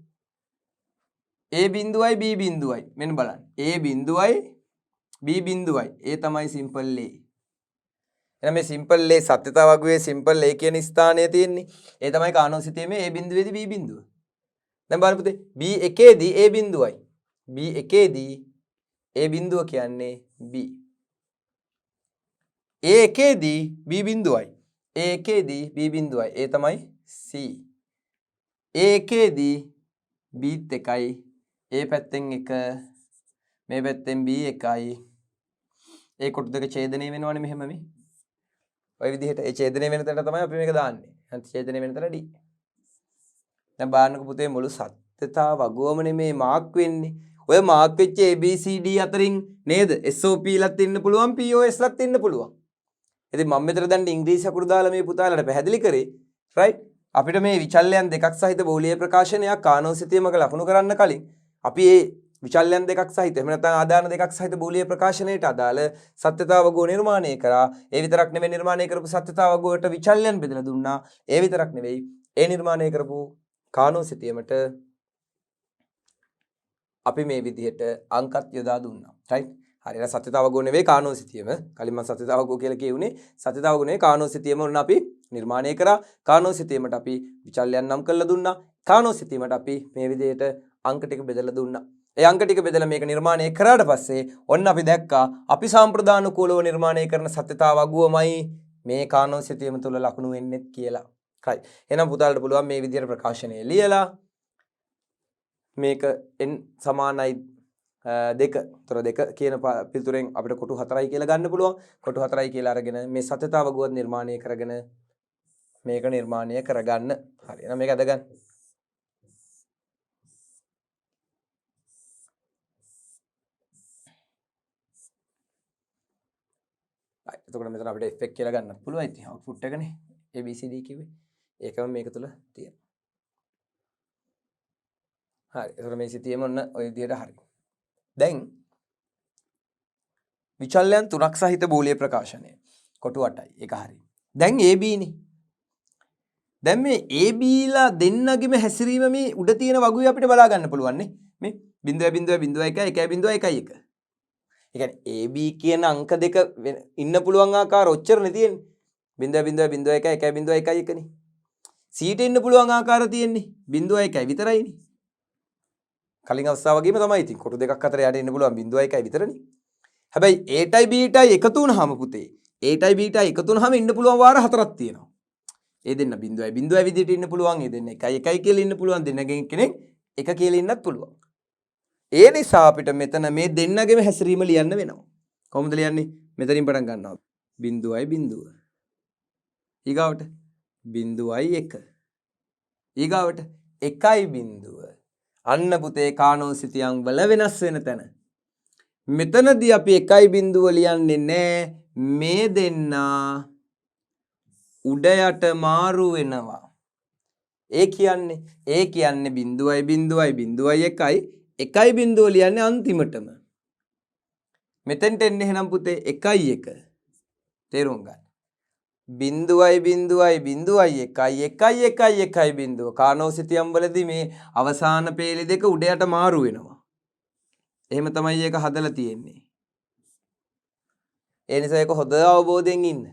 A බිඳුවයි B බිඳුවයි. මෙන්න බලන්න. A බිඳුවයි B බිඳුවයි. ඒ තමයි සිම්පල් A. එහෙනම් මේ සිම්පල් A සත්‍යතාව වගුවේ සිම්පල් A කියන ස්ථානයේ තියෙන්නේ. ඒ තමයි කානෝසිතියමේ A බිඳුවේදී B බිඳුව. දැන් බලන්න පුතේ B එකේදී A බිඳුවයි. B එකේදී A බිඳුව කියන්නේ B. A එකේදී B බිඳුවයි. A එකේදී B බිඳුවයි. ඒ තමයි C. A එකේදී Bත් එකයි. A පැත්තෙන් එක මේ පැත්තෙන් B එකයි. ඒ කොටු දෙක ඡේදනය වෙනවනේ මෙහෙම මේ. ඔය විදිහට ඒ ඡේදනය වෙන තැනට තමයි අපි මේක දාන්නේ. අන්ත ඡේදනය වෙන තැන D. දැන් බලන්නකො පුතේ මුළු සත්‍යතාව වගුවමනේ මේ මාක් වෙන්නේ. ඔය මාක් වෙච්ච ABCD අතරින් නේද? SOP ලත් ඉන්න පුළුවන් POS ලත් ඉන්න පුළුවන්. ඉතින් මම මෙතන දැන් ඉංග්‍රීසි අකුරු දාලා මේ පුතාලට පැහැදිලි කරේ. රයිට්? අපිට මේ විචල්‍යයන් දෙකක් සහිත බෝලීය ප්‍රකාශනයක් කානෝසිතියමක ලකුණු කරන්න කලින් අපි මේ විචල්‍යයන් දෙකක් සහිත එහෙම නැත්නම් ආදාන දෙකක් සහිත බෝලීය ප්‍රකාශනයට අදාළ සත්‍යතාව වගුව නිර්මාණය කරා. ඒ විතරක් නෙමෙයි නිර්මාණය කරපු සත්‍යතාව වගුවට විචල්‍යයන් බෙදලා දුන්නා. ඒ විතරක් නෙවෙයි ඒ නිර්මාණය කරපු කානෝසිතියමට අපි මේ විදිහට අංකත් යොදා දුන්නා. රයිට්? හරියට සත්‍යතාව වගුව නෙවෙයි කානෝසිතියම. කලින් මම සත්‍යතාව වගුව කියලා කියුනේ. සත්‍යතාව වගුව නෙවෙයි කානෝසිතියම උන අපි නිර්මාණය කරා. කානෝසිතියමට අපි විචල්‍යයන් නම් කරලා දුන්නා. කානෝසිතියමට අපි මේ විදිහට අංක ටික බෙදලා දුන්නා. ඒ අංක ටික බෙදලා මේක නිර්මාණය කරාට පස්සේ ඔන්න අපි දැක්කා අපි සම්ප්‍රදානුකූලව නිර්මාණය කරන සත්‍යතාව වගුවමයි මේ කානෝසිතියම තුල ලකුණු වෙන්නේ කියලා. හරි. එහෙනම් පුතාලට පුළුවන් මේ විදිහට ප්‍රකාශනය ලියලා මේක n සමානයි 2. තොර 2 කියන පිළිතුරෙන් අපිට කොටු 4යි කියලා ගන්න පුළුවන්. කොටු 4යි කියලා අරගෙන මේ සත්‍යතාව වගුවත් නිර්මාණය කරගෙන මේක නිර්මාණය කරගන්න. හරි. එහෙනම් මේක අදගන්න. එතකොට මෙතන අපිට effect කියලා ගන්නත් පුළුවන්. ඉතින් output එකනේ ABCD කිව්වේ. ඒකම මේක තුල තියෙනවා. හරි. එතකොට මේ සිතියම ඔන්න ඔය විදිහට හරි. දැන් විචල්‍යයන් තුනක් සහිත බෝලීය ප්‍රකාශනය. කොටු 8යි. ඒක හරි. දැන් AB නේ. දැන් මේ AB ලා දෙන්නගෙම හැසිරීම මේ උඩ තියෙන වගුවේ අපිට බලා ගන්න පුළුවන් නේ. මේ 0.0.1 1.1 ඒ කියන්නේ AB කියන අංක දෙක ඉන්න පුළුවන් ආකාර ඔච්චරනේ තියෙන්නේ. 0.0.1 1.1 නේ. C ට ඉන්න පුළුවන් ආකාර තියෙන්නේ 0.1 විතරයිනේ. කලින් අවස්ථාව වගේම තමයි ඉතින් කොටු දෙකක් අතර යට ඉන්න පුළුවන් 0.1 විතරනේ. හැබැයි Aටයි Bටයි එකතු වුනහම පුතේ Aටයි Bටයි එකතු වුනහම ඉන්න පුළුවන් වාර හතරක් තියෙනවා. ඒ දෙන්න 0.0 විදිහට ඉන්න පුළුවන්. ඒ දෙන්න 1.1 කියලා ඉන්න පුළුවන්. දෙන්නගෙන් කෙනෙක් 1 කියලා ඉන්නත් පුළුවන්. ඒ නිසා අපිට මෙතන මේ දෙන්නගේම හැසිරීම ලියන්න වෙනවා. කොහොමද ලියන්නේ? මෙතනින් පටන් ගන්නවා. 0.0. ඊගාවට 0.1. ඊගාවට 1.0. අන්න පුතේ කානෝ සිතියම් වල වෙනස් වෙන තැන. මෙතනදී අපි 1.0 ලියන්නේ නැහැ. මේ දෙන්න උඩ යට මාරු වෙනවා. ඒ කියන්නේ 0.0.0.1 1.0 ලියන්නේ අන්තිමටම. මෙතෙන්ට එන්නේ එහෙනම් පුතේ 1.1. තේරුම් ගන්න. 0.0.1 කානෝ සිතියම් වලදී මේ අවසාන පේලි දෙක උඩ යට මාරු වෙනවා. එහෙම තමයි ඒක හදලා තියෙන්නේ. ඒ නිසා ඒක හොඳ අවබෝධයෙන් ඉන්න.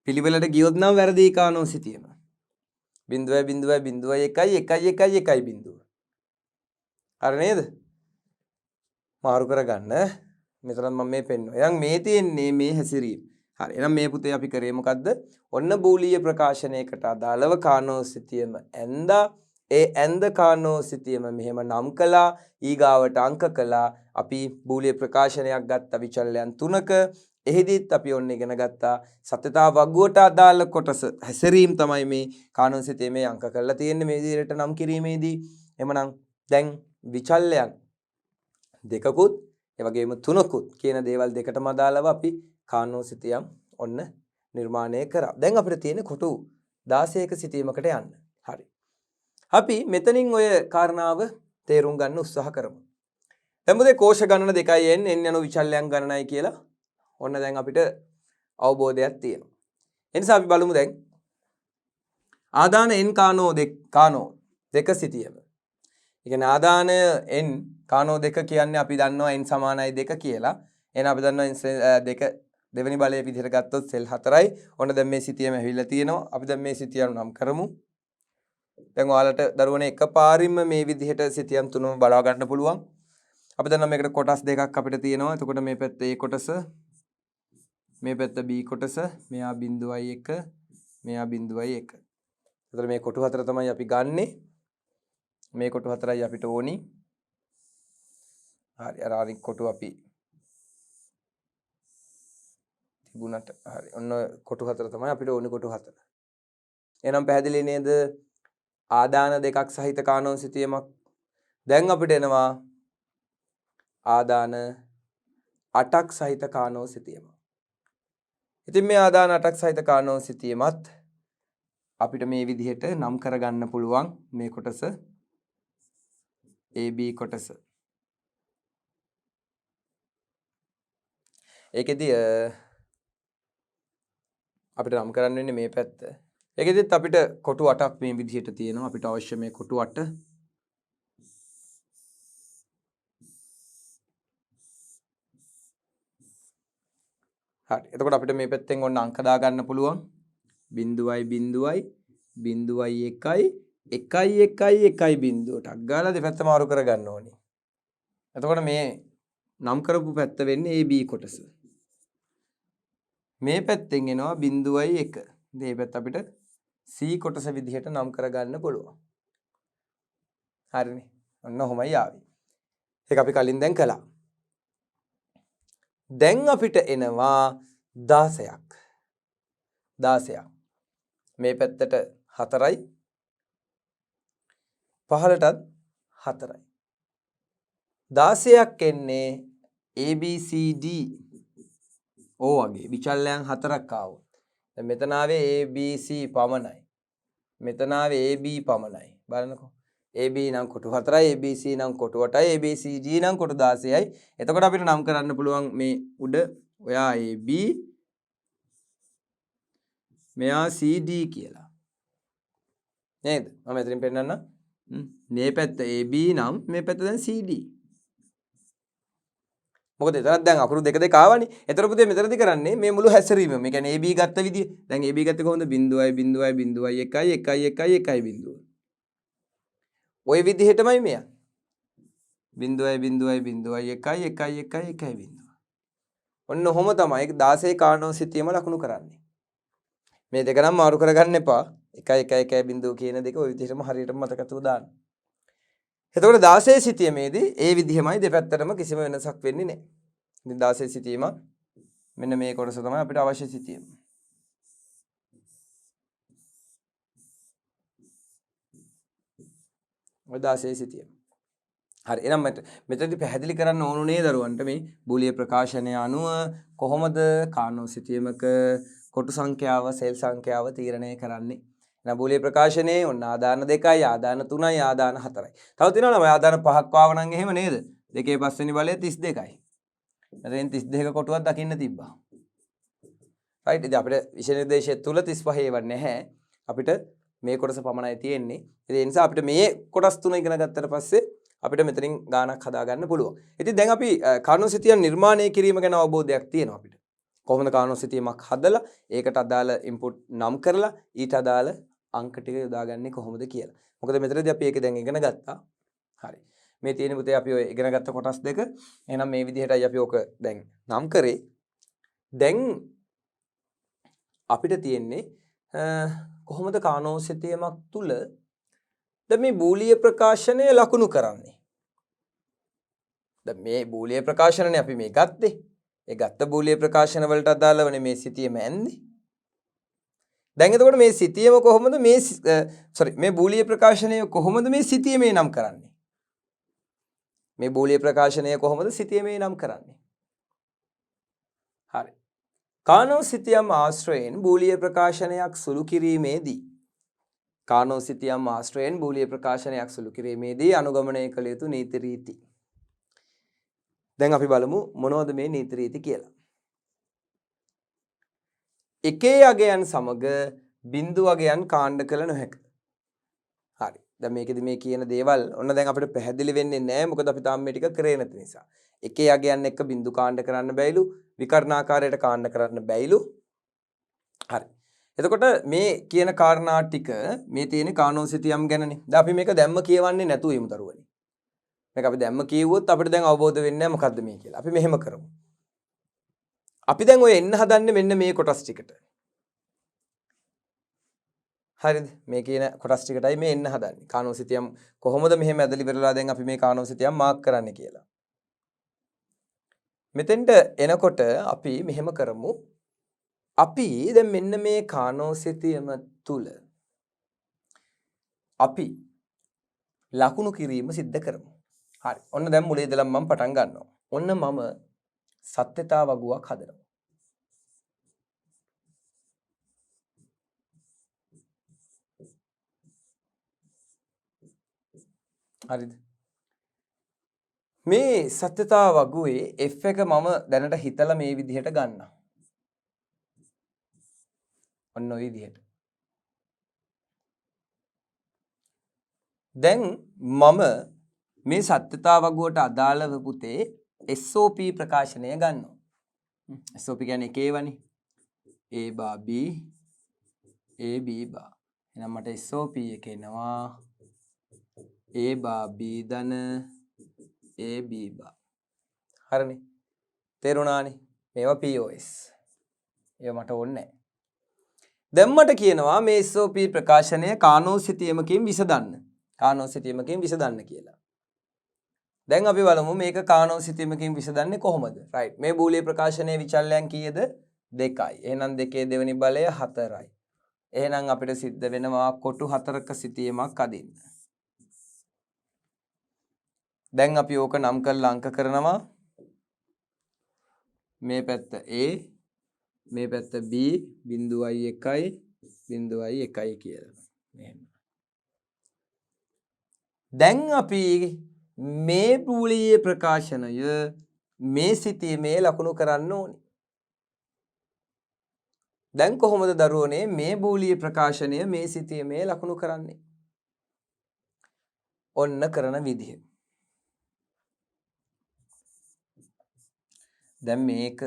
පිළිවෙලට ගියොත් නම් වැරදි කානෝ සිතියම. 0.0.1 හරි නේද? මාරු කරගන්න. මෙතන මම මේ පෙන්වනවා. එහෙනම් මේ තියෙන්නේ මේ හැසිරීම. හරි. එහෙනම් මේ පුතේ අපි කරේ මොකද්ද? ඔන්න බූලීය ප්‍රකාශනයකට අදාළව කානෝ සිතියම ඇඳා ඒ ඇඳ කානෝ සිතියම මෙහෙම නම් කළා. ඊගාවට අංක කළා. අපි බූලීය ප්‍රකාශනයක් ගත්ත විචල්‍යයන් 3ක. එහිදීත් අපි ඔන්න ඉගෙන ගත්තා සත්‍යතා වගුවට අදාළ කොටස හැසිරීම තමයි මේ කානෝ සිතියමේ අංක කරලා තියෙන්නේ මේ විදිහට නම් කිරීමේදී. එhmenan දැන් විචල්‍යයන් දෙකකුත් ඒ වගේම තුනකුත් කියන දේවල් දෙකටම අදාළව අපි කානෝ සිතියම් ඔන්න නිර්මාණය කරා. දැන් අපිට තියෙන්නේ කොටු 16ක සිතීමකට යන්න. හරි. අපි මෙතනින් ඔය කාරණාව තේරුම් ගන්න උත්සාහ කරමු. දැන් මොකද කෝෂ ගණන 2යි n යන විචල්‍යයන් ගණනයි කියලා ඔන්න දැන් අපිට අවබෝධයක් තියෙනවා. ඒ නිසා අපි බලමු දැන් ආදාන n කානෝ දෙක සිතියම. ඒ කියන්නේ ආදාන n කානෝ දෙක කියන්නේ අපි දන්නවා n සමානයි 2 කියලා. එහෙනම් අපි දන්නවා දෙක දෙවෙනි බලයේ විදිහට ගත්තොත් සෙල් 4යි. ඔන්න දැන් මේ සිතියම ඇවිල්ලා තියෙනවා. අපි දැන් මේ සිතියම නම් කරමු. දැන් ඔයාලට දරුවනේ එකපාරින්ම මේ විදිහට සිතියම් තුනම බලා ගන්න පුළුවන්. අපි දන්නවා මේකට කොටස් දෙකක් අපිට තියෙනවා. එතකොට මේ පැත්තේ A කොටස, මේ පැත්ත B කොටස, මෙයා 0.1, මෙයා 0.1. එතකොට මේ කොටු හතර තමයි අපි ගන්නෙ. මේ කොටු හතරයි අපිට ඕනි. හරි අර අනිත් කොටු අපි තිබුණට හරි. ඔන්න කොටු හතර තමයි අපිට ඕනි කොටු හතර. එහෙනම් පැහැදිලි නේද? ආදාන දෙකක් සහිත කානෝ සිතියමක්. දැන් අපිට එනවා ආදාන 8ක් සහිත කානෝ සිතියමක්. ඉතින් මේ ආදාන 8ක් සහිත කානෝ සිතියමත් අපිට මේ විදිහට නම් කරගන්න පුළුවන්. මේ කොටස AB කොටස. ඒකෙදි අපිට නම් කරන්න වෙන්නේ මේ පැත්ත. ඒකෙදිත් අපිට කොටු 8ක් මේ විදිහට තියෙනවා. අපිට අවශ්‍ය මේ කොටු 8. හරි. එතකොට අපිට මේ පැත්තෙන් ඔන්න අංක දා ගන්න පුළුවන්. 0.0.1 1.1.1 ගාලා දෙපැත්ත මාරු කර ගන්න ඕනේ. එතකොට මේ නම් කරපු පැත්ත වෙන්නේ AB කොටස. මේ පැත්තෙන් එනවා 0.1. මේ පැත්ත අපිට C කොටස විදිහට නම් කරගන්න පුළුවන්. හරිනේ. ඔන්න ඔහොමයි ආවේ. ඒක අපි කලින් දැන් කළා. දැන් අපිට එනවා 16ක්. 16ක්. මේ පැත්තට 4යි. පහළටත් 4යි. 16ක් එන්නේ ABCD ඕ වගේ විචල්‍යයන් 4ක් ආවොත්. දැන් මෙතන ආවේ ABC පමණයි. මෙතන ආවේ AB පමණයි. බලන්නකෝ. AB නම් කොටු 4යි, ABC නම් කොටු 8යි, ABCD නම් කොටු 16යි. එතකොට අපිට නම් කරන්න පුළුවන් මේ උඩ ඔයා AB මෙයා CD කියලා. නේද? මම මෙතනින් පෙන්නන්න. මේ පැත්ත AB නම් මේ පැත්ත දැන් CD. මොකද එතනත් දැන් අකුරු දෙක දෙක ආවනේ. එතන පුතේ මෙතනදී කරන්නේ මේ මුළු හැසිරීම. මේ කියන්නේ AB ගත්ත විදිය. දැන් AB ගත්තේ කොහොමද? 0.0.1 ඔය විදිහටමයි මෙයා. 0.0.1 ඔන්න ඔහොම තමයි 16 කානෝ සිතියම ලකුණු කරන්නේ. මේ දෙක නම් මාරු කරගන්න එපා. 1.1.1 කියන දෙක ඔය විදිහටම හරියටම මතකතුව දාන්න. එතකොට 16 සිතියමේදී ඒ විදිහමයි දෙපැත්තටම කිසිම වෙනසක් වෙන්නේ නැහැ. ඉතින් 16 සිතියම මෙන්න මේ කොටස තමයි අපිට අවශ්‍ය සිතියම. ඔය 16 සිතියම. හරි. එහෙනම් මෙතනදී පැහැදිලි කරන්න ඕනුනේ දරුවන්ට මේ බූලිය ප්‍රකාශනය අනුව කොහොමද කානෝ සිතියමක කොටු සංඛ්‍යාව සෙල් සංඛ්‍යාව තීරණය කරන්නේ. එහෙනම් බූලිය ප්‍රකාශනයේ ඔන්න ආදාන 2යි, ආදාන 3යි, ආදාන 4යි. තව තියෙනවා නේද? ආදාන 5ක් ආව නම් එහෙම නේද? 2 5 වෙනි බලය 32යි. එතෙන් 32ක කොටුවක් දකින්න තිබ්බා. රයිට්. ඉතින් අපිට විෂය නිර්දේශය තුල 35 ඒව නැහැ. අපිට මේ කොටස පමණයි තියෙන්නේ. ඒ නිසා අපිට මේ කොටස් තුන ඉගෙන ගත්තට පස්සේ අපිට මෙතනින් ගානක් හදා ගන්න පුළුවන්. ඉතින් දැන් අපි කානෝ සිතියම් නිර්මාණය කිරීම ගැන අවබෝධයක් තියෙනවා අපිට. කොහොමද කානෝ සිතියමක් හදලා ඒකට අදාළ ඉන්පුට් නම් කරලා ඊට අදාළ අංක ටික යොදාගන්නේ කොහොමද කියලා. මොකද මෙතනදී අපි ඒක දැන් ඉගෙන ගත්තා. හරි. මේ තියෙන පුතේ අපි ඔය ඉගෙන ගත්ත කොටස් දෙක. එහෙනම් මේ විදිහටයි අපි ඕක දැන් නම් කරේ. දැන් අපිට තියෙන්නේ කොහොමද කානෝ සිතියමක් තුල දැන් මේ බූලිය ප්‍රකාශනය ලකුණු කරන්නේ. දැන් මේ බූලිය ප්‍රකාශනනේ අපි මේ ගත්තේ. ඒ ගත්ත බූලිය ප්‍රකාශන වලට අදාළවනේ මේ සිතියම ඇන්නේ. දැන් එතකොට මේ සිතියම කොහොමද මේ බූලිය ප්‍රකාශනය කොහොමද මේ සිතියමේ නම් කරන්නේ? මේ බූලිය ප්‍රකාශනය කොහොමද සිතියමේ නම් කරන්නේ? හරි. කානෝ සිතියම් ආශ්‍රයෙන් බූලිය ප්‍රකාශනයක් සුළු කිරීමේදී කානෝ සිතියම් ආශ්‍රයෙන් බූලිය ප්‍රකාශනයක් සුළු කිරීමේදී අනුගමනය කළ යුතු නීති රීති. දැන් අපි බලමු මොනවද මේ නීති රීති කියලා. එකේ අගයන් සමග බිඳු අගයන් කාණ්ඩ කළ නොහැක. හරි. දැන් මේකෙදි මේ කියන දේවල් ඔන්න දැන් අපිට පැහැදිලි වෙන්නේ නැහැ මොකද අපි තාම මේ ටික කරේ නැති නිසා. එකේ අගයන් එක්ක බිඳු කාණ්ඩ කරන්න බැයිලු, විකර්ණාකාරයට කාණ්ඩ කරන්න බැයිලු. හරි. එතකොට මේ කියන කාරණා ටික මේ තියෙන කානෝ සිතියම් ගැනනේ. දැන් අපි මේක දැම්ම කියවන්නේ නැතුව ඉමු දරුවනේ. මේක අපි දැම්ම කියවුවොත් අපිට දැන් අවබෝධ වෙන්නේ නැහැ මොකද්ද මේ කියලා. අපි මෙහෙම කරමු. අපි දැන් ඔය එන්න හදන්නේ මෙන්න මේ කොටස් ටිකට. හරිද? මේ කියන කොටස් ටිකටයි මේ එන්න හදන්නේ. කානෝ සිතියම් කොහොමද මෙහෙම ඇදලි පෙරලා දැන් අපි මේ කානෝ සිතියම් මාක් කරන්නේ කියලා. මෙතෙන්ට එනකොට අපි මෙහෙම කරමු. අපි දැන් මෙන්න මේ කානෝ සිතියම තුල අපි ලකුණු කිරීම සිද්ධ කරමු. හරි. ඔන්න දැන් මුලින් ඉඳලා මම පටන් ගන්නවා. ඔන්න මම සත්‍යතා වගුවක් හදනවා. හරිද? මේ සත්‍යතා වගුවේ F එක මම දැනට හිතලා මේ විදිහට ගන්නවා. ඔන්න ඔය විදිහට. දැන් මම මේ සත්‍යතා වගුවට අදාළව පුතේ SOP ප්‍රකාශනය ගන්නවා. SOP කියන්නේ එකේවනේ. A බා B A B බා. එහෙනම් මට SOP එක එනවා A බා B ධන A B බා. හරිනේ. තේරුණානේ. මේවා POS. ඒව මට ඕනේ නැහැ. දැන් මට කියනවා මේ SOP ප්‍රකාශනය කානෝ සිතියමකින් විසඳන්න. කානෝ සිතියමකින් විසඳන්න කියලා. දැන් අපි බලමු මේක කානෝ සිතියමකින් විසඳන්නේ කොහොමද? රයිට්. මේ බූලිය ප්‍රකාශනයේ විචල්යන් කීයද? 2යි. එහෙනම් 2 දෙවෙනි බලය 4යි. එහෙනම් අපිට සිද්ධ වෙනවා කොටු 4ක සිතියමක් අදින්න. දැන් අපි ඕක නම් කරලා අංක කරනවා. මේ පැත්ත A, මේ පැත්ත B, බිඳුවයි 1යි, බිඳුවයි 1යි කියලා. මෙහෙම. දැන් අපි මේ බූලිය ප්‍රකාශනය මේ සිතියමේ ලකුණු කරන්න ඕනේ. දැන් කොහොමද දරුවනේ මේ බූලිය ප්‍රකාශනය මේ සිතියමේ ලකුණු කරන්නේ? ඔන්න කරන විදිහ. දැන් මේක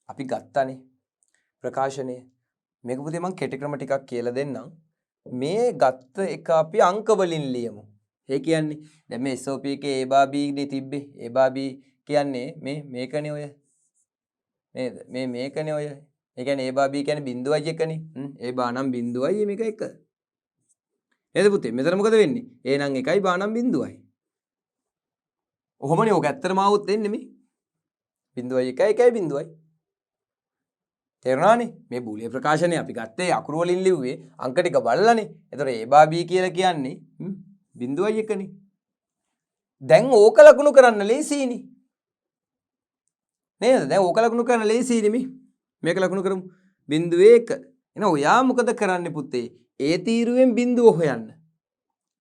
අපි ගත්තානේ ප්‍රකාශනය. මේක පුතේ මම කෙටි ක්‍රම ටිකක් කියලා දෙන්නම්. මේ ගත්ත එක අපි අංක වලින් ලියමු. ඒ කියන්නේ දැන් මේ SOP එකේ A බා B නේ තිබ්බේ. A බා B කියන්නේ මේකනේ ඔය. නේද? මේකනේ ඔය. ඒ කියන්නේ A බා B කියන්නේ බිඳුවයි එකනේ. A බා නම් බිඳුවයි මේක එක. නේද පුතේ? මෙතන මොකද වෙන්නේ? A නම් 1යි බා නම් බිඳුවයි. ඔහොමනේ ඕක ඇත්තටම ආවොත් එන්නේ මේ. බිඳුවයි 1යි 1යි බිඳුවයි. තේරුණානේ? මේ බූලිය ප්‍රකාශනය අපි ගත්තේ අකුරු වලින් ලිව්වේ අංක ටික බලලානේ. ඒතර A බා B කියලා කියන්නේ බිඳුවයි 1නේ. දැන් ඕක ලකුණු කරන්න ලේසියිනේ. නේද? දැන් ඕක ලකුණු කරන්න ලේසියිනේ මේ. මේක ලකුණු කරමු. බිඳුවේ 1. එහෙනම් ඔයා මොකද කරන්නේ පුතේ? A තීරුවෙන් බිඳුව හොයන්න.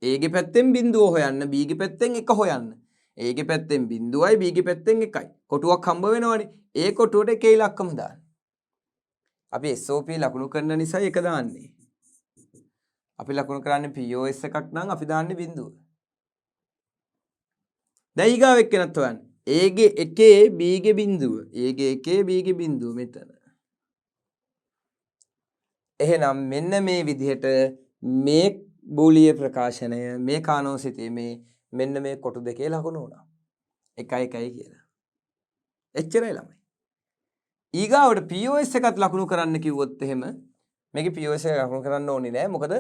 A ගේ පැත්තෙන් බිඳුව හොයන්න. B ගේ පැත්තෙන් 1 හොයන්න. A ගේ පැත්තෙන් බිඳුවයි B ගේ පැත්තෙන් 1යි. කොටුවක් හම්බ වෙනවනේ. ඒ කොටුවට එකේ ඉලක්කම දාන්න. අපි SOP ලකුණු කරන නිසා එක දාන්නේ. අපි ලකුණු කරන්නේ POS එකක් නම් අපි දාන්නේ බිඳුව. දැන් ඊගාව එක්කෙනත් හොයන්න. A ගේ 1 B ගේ බිඳුව. A ගේ 1 B ගේ බිඳුව මෙතන. එහෙනම් මෙන්න මේ විදිහට මේ බූලිය ප්‍රකාශනය මේ කානෝසිතේ මෙන්න මේ කොටු දෙකේ ලකුණු වුණා. 1යි 1යි කියලා. එච්චරයි ළමයි. ඊගාවට POS එකත් ලකුණු කරන්න කිව්වොත් එහෙම මේකේ POS එක ලකුණු කරන්න ඕනේ නෑ. මොකද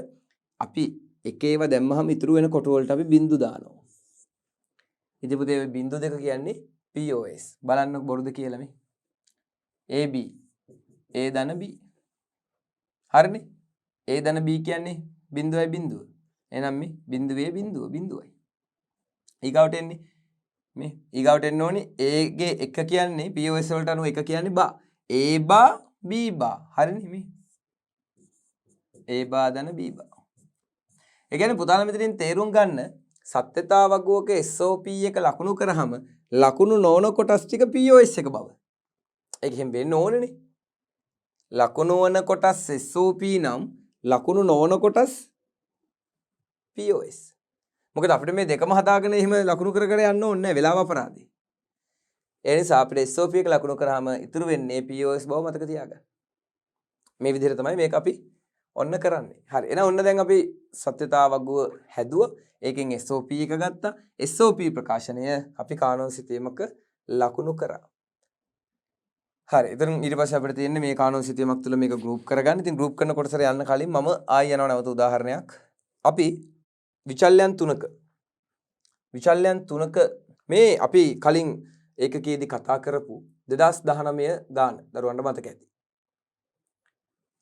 අපි එක ඒවා දැම්මහම ඉතුරු වෙන කොටු වලට අපි බිඳු දානවා. ඉතින් පුතේ බිඳු දෙක කියන්නේ POS. බලන්න බොරුද කියලා මේ. AB A ධන B. හරිනේ. A ධන B කියන්නේ බිඳුවයි බිඳුව. එහෙනම් මේ බිඳුවේ බිඳුව බිඳුවයි. ඊගාවට එන්නේ මේ ඊගාවට එන්න ඕනේ A ගේ 1 කියන්නේ POS වලට අනුව 1 කියන්නේ බා. A බා B බා. හරිනේ මේ. A බා ධන B බා. ඒ කියන්නේ පුතාලා මෙතනින් තේරුම් ගන්න සත්‍යතා වගුවක SOP එක ලකුණු කරාම ලකුණු නොවන කොටස් ටික POS එක බව. ඒක එහෙම වෙන්න ඕනේනේ. ලකුණු වන කොටස් SOP නම් ලකුණු නොවන කොටස් POS. මොකද අපිට මේ දෙකම හදාගෙන එහෙම ලකුණු කර කර යන්න ඕනේ නැහැ වෙලාව අපරාධයි. ඒ නිසා අපිට SOP එක ලකුණු කරාම ඉතුරු වෙන්නේ POS බව මතක තියාගන්න. මේ විදිහට තමයි මේක අපි ඔන්න කරන්නේ. හරි. එහෙනම් ඔන්න දැන් අපි සත්‍යතා වගුව හැදුවා. ඒකෙන් SOP එක ගත්තා. SOP ප්‍රකාශනය අපි කානෝසිතේමක ලකුණු කරා. හරි. එතන ඊට පස්සේ අපිට තියෙන්නේ මේ කානෝසිතේමක් තුළ මේක ගෲප් කරගන්න. ඉතින් ගෲප් කරන කොටසට යන්න කලින් මම ආයෙ යනවා නැවත උදාහරණයක්. අපි විචල්‍යයන් තුනක මේ අපි කලින් ඒකකයේදී කතා කරපු 2019 ගාන දරුවන්ට මතක ඇති.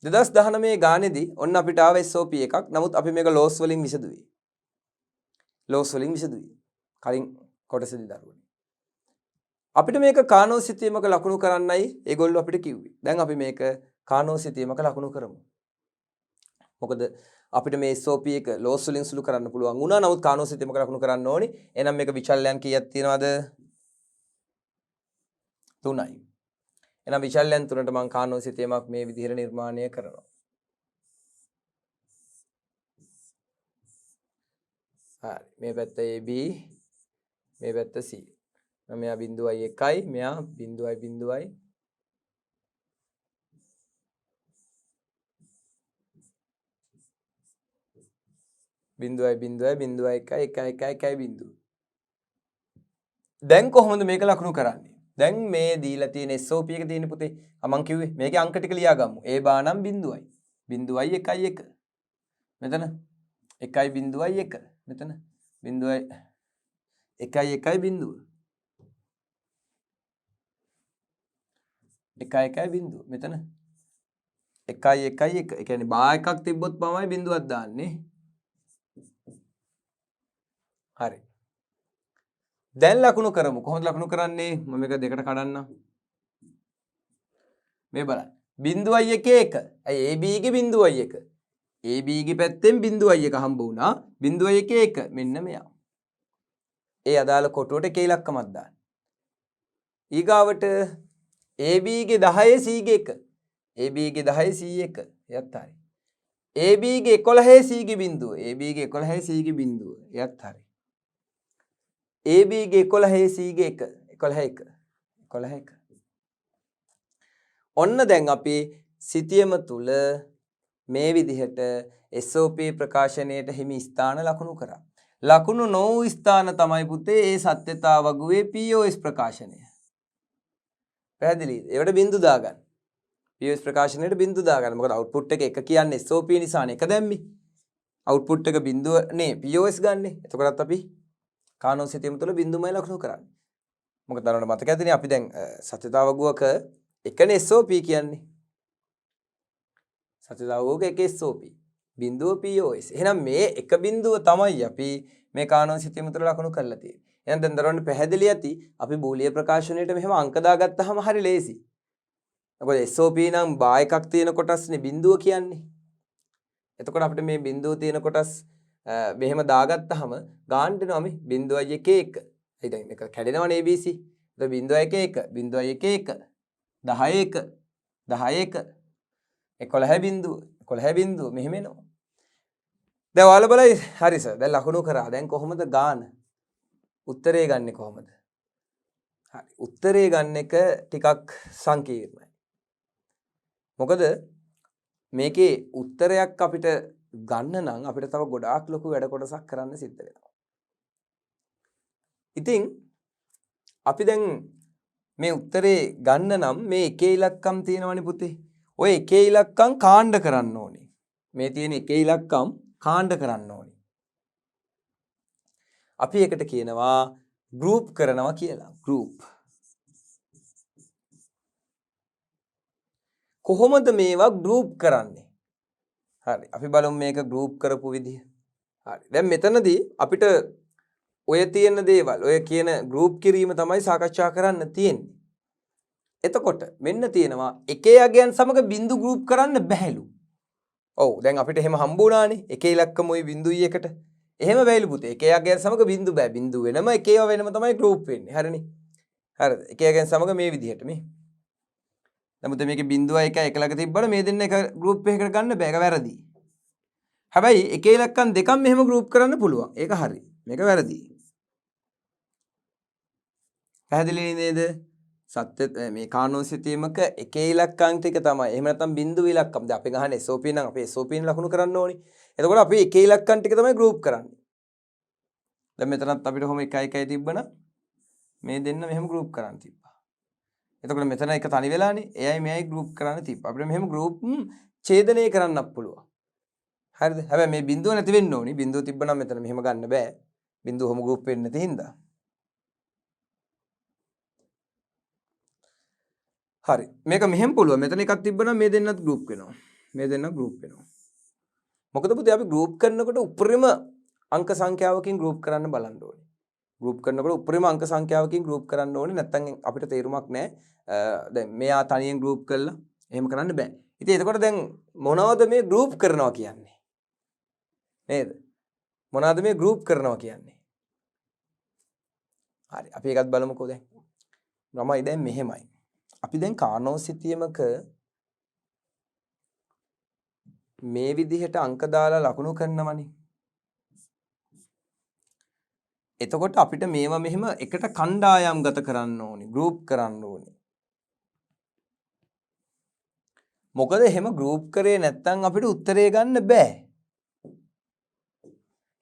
2019 ගානේදී ඔන්න අපිට ආව SOP එකක්. නමුත් අපි මේක ලෝස් වලින් විසඳුවේ. කලින් කොටසේදී දරුවනේ. අපිට මේක කානෝසිතේමක ලකුණු කරන්නයි ඒගොල්ලෝ අපිට කිව්වේ. දැන් අපි මේක කානෝසිතේමක ලකුණු කරමු. මොකද අපිට මේ SOP එක ලෝස් වලින් සුළු කරන්න පුළුවන් වුණා. නමුත් කානෝසිතේමක ලකුණු කරන්න ඕනේ. එහෙනම් මේක විචල්‍යයන් කීයක් තියෙනවද? 3යි. එහෙනම් විචල්‍යයන් 3ට මම කානෝසිතේමක් මේ විදිහට නිර්මාණය කරනවා. හරි. මේ පැත්ත AB මේ පැත්ත C. මෙයා බිඳුවයි 1යි මෙයා බිඳුවයි බිඳුවයි බිඳුවයි බිඳුවයි බිඳුවයි 1යි 1යි 1යි 1යි බිඳුව. දැන් කොහොමද මේක ලකුණු කරන්නේ? දැන් මේ දීලා තියෙන SOP එක තියෙන පුතේ මම කිව්වේ මේකේ අංක ටික ලියා ගමු. A බා නම් බිඳුවයි. බිඳුවයි 1යි 1. මෙතන 1යි බිඳුවයි 1. මෙතන බිඳුවයි 1යි 1යි බිඳුව. 1යි 1යි බිඳුව. මෙතන 1යි 1යි 1. ඒ කියන්නේ බා එකක් තිබ්බොත් තමයි බිඳුවක් දාන්නේ. හරි. දැන් ලකුණු කරමු. කොහොමද ලකුණු කරන්නේ? මම මේක දෙකට කඩන්නම්. මේ බලන්න. බිඳුවයි 1 1. ඇයි AB ගේ බිඳුවයි 1. AB ගේ පැත්තෙන් බිඳුවයි 1 හම්බ වුණා. බිඳුවයි 1 1. මෙන්න මෙයා. ඒ අදාළ කොටුවට එකේ ඉලක්කමක් දාන්න. ඊගාවට AB ගේ 10 C ගේ 1. AB ගේ 10 C 1. එයත් හරි. AB ගේ 11 C ගේ බිඳුව. AB ගේ 11 C ගේ බිඳුව. එයත් හරි. AB ගේ 11 C ගේ 1. 11 1. 11 1. ඔන්න දැන් අපි සිතියම තුල මේ විදිහට SOP ප්‍රකාශනයට හිමි ස්ථාන ලකුණු කරා. ලකුණු නොවූ ස්ථාන තමයි පුතේ ඒ සත්‍යතා වගුවේ POS ප්‍රකාශනය. පැහැදිලිද? ඒවට බිංදු දාගන්න. POS ප්‍රකාශනයට බිංදු දාගන්න. මොකද අවුට්පුට් එක 1 කියන්නේ SOP නිසානේ 1 දැම්මේ. අවුට්පුට් එක බිඳුවනේ POS ගන්නෙ. එතකොටත් අපි කානෝ සිතියම තුළ බිඳුවමයි ලකුණු කරන්නේ. මොකද දරන්න මතක ඇතිනේ අපි දැන් සත්‍යතාවගුවක එකනේ SOP කියන්නේ. සත්‍යතාවගුවක එක SOP. බිඳුව POS. එහෙනම් මේ එක බිඳුව තමයි අපි මේ කානෝ සිතියම තුළ ලකුණු කරලා තියෙන්නේ. එහෙනම් දැන් දරන්න පැහැදිලි ඇති අපි බූලිය ප්‍රකාශනයේට මෙහෙම අංක දාගත්තාම හරි ලේසි. මොකද SOP නම් බා එකක් තියෙන කොටස්නේ බිඳුව කියන්නේ. එතකොට අපිට මේ බිඳුව තියෙන කොටස් මෙහෙම දාගත්තාම ගාන්න දෙනවා මේ 0.11. ඒ දැන් මේක කැඩෙනවනේ ABC. ඒක 0.11 0.11 10 11 11 බිඳුව 11 බිඳුව මෙහෙම එනවා. දැන් ඔයාලා බලයි හරි සර්. දැන් ලකුණු කරා. දැන් කොහොමද ගාන? උත්තරේ ගන්නෙ කොහොමද? හරි. උත්තරේ ගන්න එක ටිකක් සංකීර්ණයි. මොකද මේකේ උත්තරයක් අපිට ගන්න නම් අපිට තව ගොඩාක් ලොකු වැඩ කොටසක් කරන්න සිද්ධ වෙනවා. ඉතින් අපි දැන් මේ උත්තරේ ගන්න නම් මේ එකේ ඉලක්කම් තියෙනවනේ පුතේ. ඔය එකේ ඉලක්කම් කාණ්ඩ කරන්න ඕනේ. මේ තියෙන එකේ ඉලක්කම් කාණ්ඩ කරන්න ඕනේ. අපි එකට කියනවා ගෲප් කරනවා කියලා. ගෲප්. කොහොමද මේවා ගෲප් කරන්නේ? හරි. අපි බලමු මේක ගෲප් කරපු විදිහ. හරි. දැන් මෙතනදී අපිට ඔය තියෙන දේවල් ඔය කියන ගෲප් කිරීම තමයි සාකච්ඡා කරන්න තියෙන්නේ. එතකොට මෙන්න තියෙනවා එකේ අගයන් සමග බිඳු ගෲප් කරන්න බැහැලු. ඔව් දැන් අපිට එහෙම හම්බ වුණානේ එකේ ඉලක්කම ওই බිඳුයි එකට. එහෙම බැයිලු පුතේ. එකේ අගයන් සමග බිඳු බෑ. බිඳු වෙනම එකේව වෙනම තමයි ගෲප් වෙන්නේ. හරිනේ. හරිද? එකේ අගයන් සමග මේ විදිහට මේ. නමුත් මේකේ 0.1 එක ළඟ තිබ්බම මේ දෙන්න එක ගෲප් එකකට ගන්න බෑ. ඒක වැරදි. හැබැයි එකේ ඉලක්කම් දෙකක් මෙහෙම ගෲප් කරන්න පුළුවන්. ඒක හරි. මේක වැරදි. පැහැදිලි නේද? සත්‍ය මේ කානෝ සිතීමක එකේ ඉලක්කම් ටික තමයි. එහෙම නැත්නම් බිඳු ඉලක්කම්. දැන් අපි ගහන්නේ SOP නම් අපි SOP න ලකුණු කරන්න ඕනේ. එතකොට අපි එකේ ඉලක්කම් ටික තමයි ගෲප් කරන්නේ. දැන් මෙතනත් අපිට කොහොම 1 1 තිබ්බනම් මේ දෙන්න මෙහෙම ගෲප් කරන්න තිබ්බා. එතකොට මෙතන එක තනි වෙලානේ. එයයි මෙයයි ගෲප් කරන්න තිබ්බා. අපිට මෙහෙම ගෲප් ඡේදනය කරන්නත් පුළුවන්. හරිද? හැබැයි මේ බිඳුව නැති වෙන්න ඕනි. බිඳුව තිබ්බනම් මෙතන මෙහෙම ගන්න බෑ. බිඳුව කොහොම ගෲප් වෙන්නේ නැති හින්දා. හරි. මේක මෙහෙම පුළුවන්. මෙතන එකක් තිබ්බනම් මේ දෙන්නත් ගෲප් වෙනවා. මේ දෙන්න ගෲප් වෙනවා. මොකද පුතේ අපි ගෲප් කරනකොට උපරිම අංක සංඛ්‍යාවකින් ගෲප් කරන්න බලන්න ඕනේ. ගෲප් කරනකොට උපරිම අංක සංඛ්‍යාවකින් ගෲප් කරන්න ඕනේ. නැත්නම් අපිට තේරුමක් නැහැ. දැන් මෙයා තනියෙන් ගෲප් කළා. එහෙම කරන්න බෑ. ඉතින් එතකොට දැන් මොනවද මේ ගෲප් කරනවා කියන්නේ? නේද? මොනවද මේ ගෲප් කරනවා කියන්නේ? හරි. අපි එකත් බලමුකෝ දැන්. ළමයි දැන් මෙහෙමයි. අපි දැන් කානෝ සිතියමක මේ විදිහට අංක දාලා ලකුණු කරනවනේ. එතකොට අපිට මේවා මෙහෙම එකට කණ්ඩායම් ගත කරන්න ඕනේ, ගෲප් කරන්න ඕනේ. මොකද එහෙම ගෲප් කරේ නැත්නම් අපිට උත්තරේ ගන්න බෑ.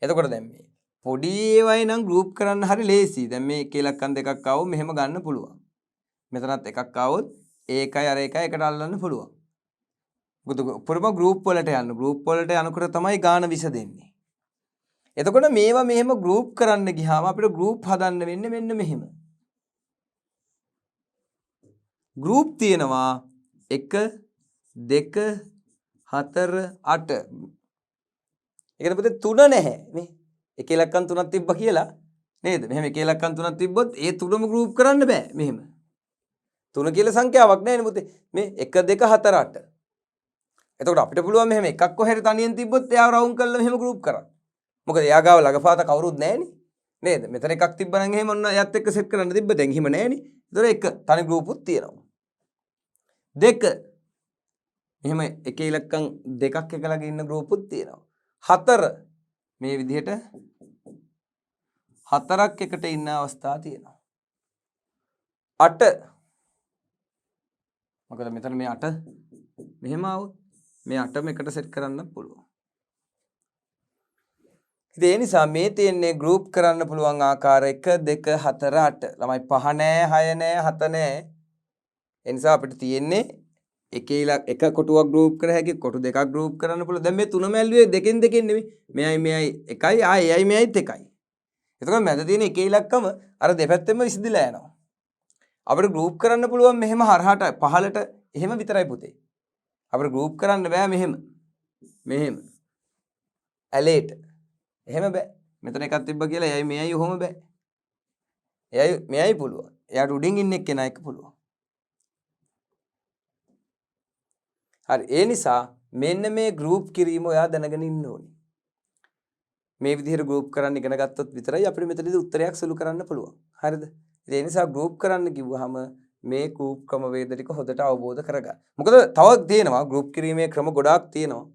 එතකොට දැන් මේ පොඩි ඒවායි නම් ගෲප් කරන්න හරි ලේසි. දැන් මේ එක ඉලක්කම් දෙකක් ආවොත් මෙහෙම ගන්න පුළුවන්. මෙතනත් එකක් ආවොත් ඒකයි අර එකයි එකට අල්ලන්න පුළුවන්. මොකද උපරිම ගෲප් වලට යන්න. ගෲප් වලට යනකොට තමයි ගාන විසදෙන්නේ. එතකොට මේවා මෙහෙම ගෲප් කරන්න ගියාම අපිට ගෲප් හදන්න වෙන්නේ මෙන්න මෙහෙම. ගෲප් තියෙනවා 1 2 4 8. ඒකද පුතේ 3 නැහැ. මේ එක ඉලක්කම් 3ක් තිබ්බා කියලා නේද? මෙහෙම එක ඉලක්කම් 3ක් තිබ්බොත් ඒ 3ම ගෲප් කරන්න බෑ මෙහෙම. 3 කියලා සංඛ්‍යාවක් නැහැ නේ පුතේ. මේ 1 2 4 8. එතකොට අපිට පුළුවන් මෙහෙම එකක් කොහෙද තනියෙන් තිබ්බොත් එයාව රවුම් කරලා මෙහෙම ගෲප් කරන්න. මොකද එයා ගාව ළඟපාත කවුරුත් නැහැනේ. නේද? මෙතන එකක් තිබ්බනම් එහෙම ඔන්න එයත් එක්ක සෙට් කරන්න තිබ්බ. දැන් එහෙම නැහැනේ. ඒතර එක තනි ගෲපුත් තියෙනවා. 2 මෙහෙම එක ඉලක්කම් දෙකක් එක ළඟ ඉන්න ගෲපුත් තියෙනවා. 4 මේ විදිහට 4ක් එකට ඉන්න අවස්ථා තියෙනවා. 8 මොකද මෙතන මේ 8 මෙහෙම આવුත් මේ 8ම එකට සෙට් කරන්න පුළුවන්. ඒ නිසා මේ තියෙන්නේ ගෲප් කරන්න පුළුවන් ආකාර 1 2 4 8. ළමයි 5 නෑ 6 නෑ 7 නෑ. ඒ නිසා අපිට තියෙන්නේ එක කොටුවක් ගෲප් කර හැකි කොටු දෙකක් ගෲප් කරන්න පුළුවන්. දැන් මේ තුනම ඇල්ලුවේ දෙකෙන් නෙමෙයි. මෙයයි එකයි එයයි මෙයයිත් එකයි. එතකොට මැද තියෙන එක ඉලක්කම අර දෙපැත්තෙම විසඳිලා යනවා. අපිට ගෲප් කරන්න පුළුවන් මෙහෙම හරහාට පහලට එහෙම විතරයි පුතේ. අපිට ගෲප් කරන්න බෑ මෙහෙම. ඇලේට. එහෙම බෑ. මෙතන එකක් තිබ්බ කියලා එයයි මෙයයි ඔහොම බෑ. එයයි මෙයයි පුළුවන්. එයාට උඩින් ඉන්න එක්කෙනා එක පුළුවන්. හරි. ඒ නිසා මෙන්න මේ ගෲප් කිරීම ඔයා දැනගෙන ඉන්න ඕනේ. මේ විදිහට ගෲප් කරන්න ඉගෙන ගත්තොත් විතරයි අපිට මෙතනදී උත්තරයක් සුළු කරන්න පුළුවන්. හරිද? ඒ නිසා ගෲප් කරන්න කිව්වහම මේ ගෲප් ක්‍රමවේද ටික හොඳට අවබෝධ කරගන්න. මොකද තව තියෙනවා ගෲප් කිරීමේ ක්‍රම ගොඩාක් තියෙනවා.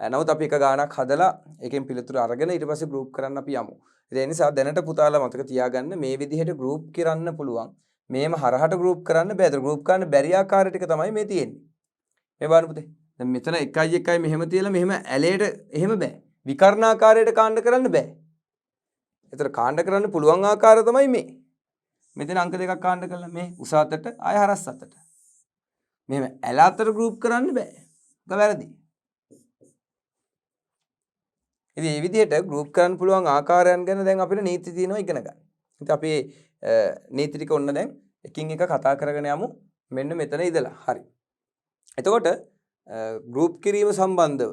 නමුත් අපි එක ගානක් හදලා ඒකෙන් පිළිතුරු අරගෙන ඊට පස්සේ ගෲප් කරන්න අපි යමු. ඒ නිසා දැනට පුතාලා මතක තියාගන්න මේ විදිහට ගෲප් කරන්න පුළුවන්. මේම හරහට ගෲප් කරන්න බෑ. ඒක ගෲප් කරන්න බැරි ආකාරය ටික තමයි මේ තියෙන්නේ. මේ බලන්න පුතේ. දැන් මෙතන 1 මෙහෙම තියලා මෙහෙම ඇලේට එහෙම බෑ. විකර්ණාකාරයට කාණ්ඩ කරන්න බෑ. ඒතර කාණ්ඩ කරන්න පුළුවන් ආකාරය තමයි මේ. මෙතන අංක දෙකක් කාණ්ඩ කළා මේ උස අතට ආය හරස් අතට. මෙහෙම ඇල අතර ගෲප් කරන්න බෑ. ඒක වැරදි. ඉතින් මේ විදිහට ගෲප් කරන්න පුළුවන් ආකාරයන් ගැන දැන් අපිට නීති තියෙනවා ඉගෙන ගන්න. ඉතින් අපි නීති ටික ඔන්න දැන් එකින් එක කතා කරගෙන යමු. මෙන්න මෙතන ඉඳලා. හරි. එතකොට ගෲප් කිරීම සම්බන්ධව